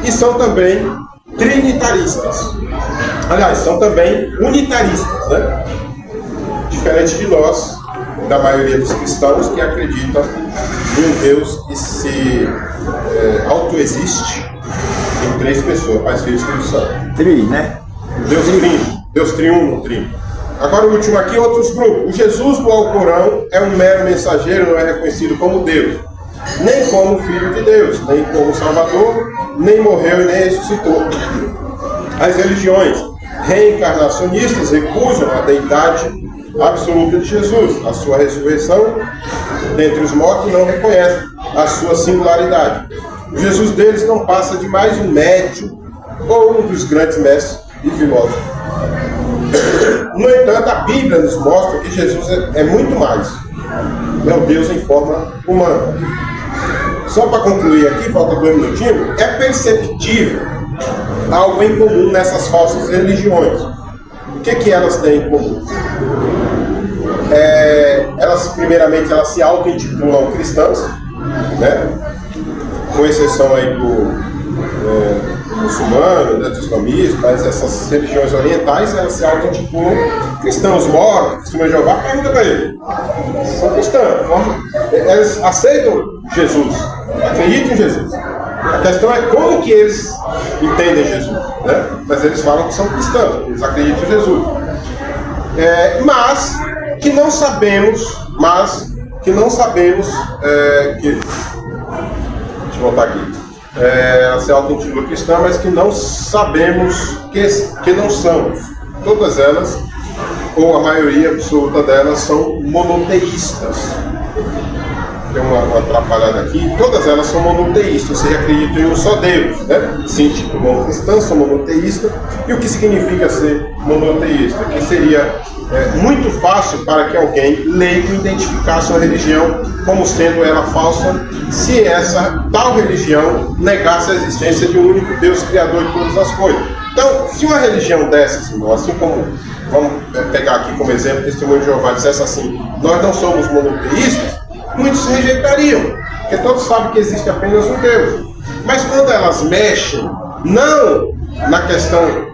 e são também trinitaristas. Aliás, são também unitaristas, né? Diferente de nós, da maioria dos cristãos, que acreditam em um Deus que se autoexiste em três pessoas, Pai, Filho e Espírito Santo. Né? Deus triuno. Agora o último aqui, outros grupos. O Jesus do Alcorão é um mero mensageiro, não é reconhecido como Deus, nem como Filho de Deus, nem como Salvador, nem morreu e nem ressuscitou. As religiões reencarnacionistas recusam a deidade absoluta de Jesus. A sua ressurreição dentre os mortos não reconhece a sua singularidade. O Jesus deles não passa de mais um médium ou um dos grandes mestres e filósofos. No entanto, a Bíblia nos mostra que Jesus é muito mais. É o Deus em forma humana. Só para concluir aqui, falta 2 minutinhos, é perceptível algo em comum nessas falsas religiões. O que elas têm em comum? Primeiramente, elas se auto-intitulam cristãs, né? Com exceção aí do muçulmano, do islamismo, mas essas religiões orientais, elas se auto-intitulam cristãos. Mormons, testemunhas de Jeová, pergunta para ele. São cristãos, eles aceitam Jesus, acreditam em Jesus. A questão é como que eles entendem Jesus, né? Mas eles falam que são cristãos, eles acreditam em Jesus. Mas que não sabemos deixa eu voltar aqui. Ela se auto-intitula cristã, mas que não sabemos que não somos. Todas elas, ou a maioria absoluta delas, são monoteístas. Tem uma atrapalhada aqui. Todas elas são monoteístas, ou seja, acreditam em um só Deus, né? Se intitulam cristãs, são monoteístas. E o que significa ser monoteísta? Que seria muito fácil para que alguém leigo identificar sua religião como sendo ela falsa, se essa tal religião negasse a existência de um único Deus criador de todas as coisas. Então, se uma religião dessas, assim como, vamos pegar aqui como exemplo, o Testemunho de Jeová dissesse assim: nós não somos monoteístas, muitos rejeitariam, porque todos sabem que existe apenas um Deus. Mas quando elas mexem não na questão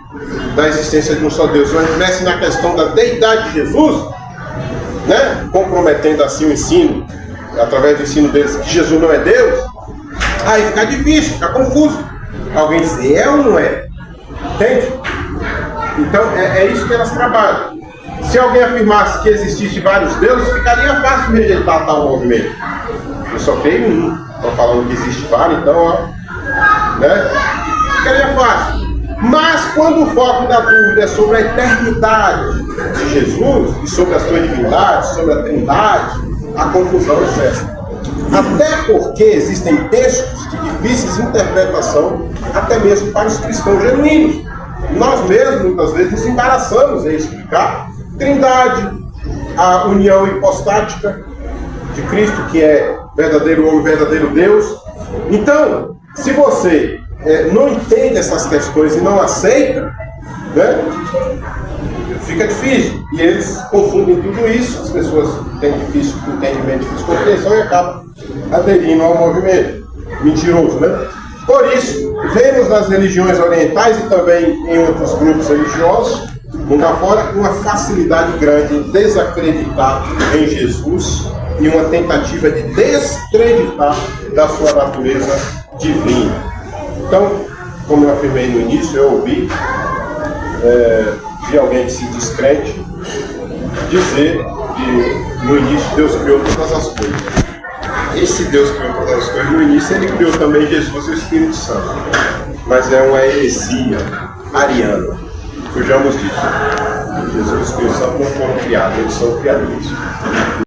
da existência de um só Deus, mas na questão da deidade de Jesus, né? Comprometendo assim o ensino, através do ensino deles, que Jesus não é Deus, aí fica difícil, fica confuso. Alguém diz, é ou não é? Entende? Então é isso que elas trabalham. Se alguém afirmasse que existisse vários deuses, ficaria fácil rejeitar tal movimento. Eu só creio em um. Estão falando que existe vários, então, ó, né? Ficaria fácil. Mas quando o foco da dúvida é sobre a eternidade de Jesus e sobre a sua divindade, sobre a trindade, a confusão é certa. Até porque existem textos de difíceis interpretação, até mesmo para os cristãos genuínos. Nós mesmos, muitas vezes, nos embaraçamos em explicar trindade, a união hipostática de Cristo, que é verdadeiro homem, verdadeiro Deus. Então, se você não entende essas questões e não aceita, né, fica difícil. E eles confundem tudo isso, as pessoas têm difícil entendimento, difícil compreensão e acabam aderindo ao movimento mentiroso, né? Por isso, vemos nas religiões orientais e também em outros grupos religiosos, mundo afora, uma facilidade grande em desacreditar em Jesus e uma tentativa de descreditar da sua natureza divina. Então, como eu afirmei no início, eu ouvi de alguém que se diz crente dizer que no início Deus criou todas as coisas. Esse Deus que criou todas as coisas, no início ele criou também Jesus e o Espírito Santo. Mas é uma heresia ariana. Fujamos disso. Jesus e o Espírito Santo não foram criados, eles são criadores.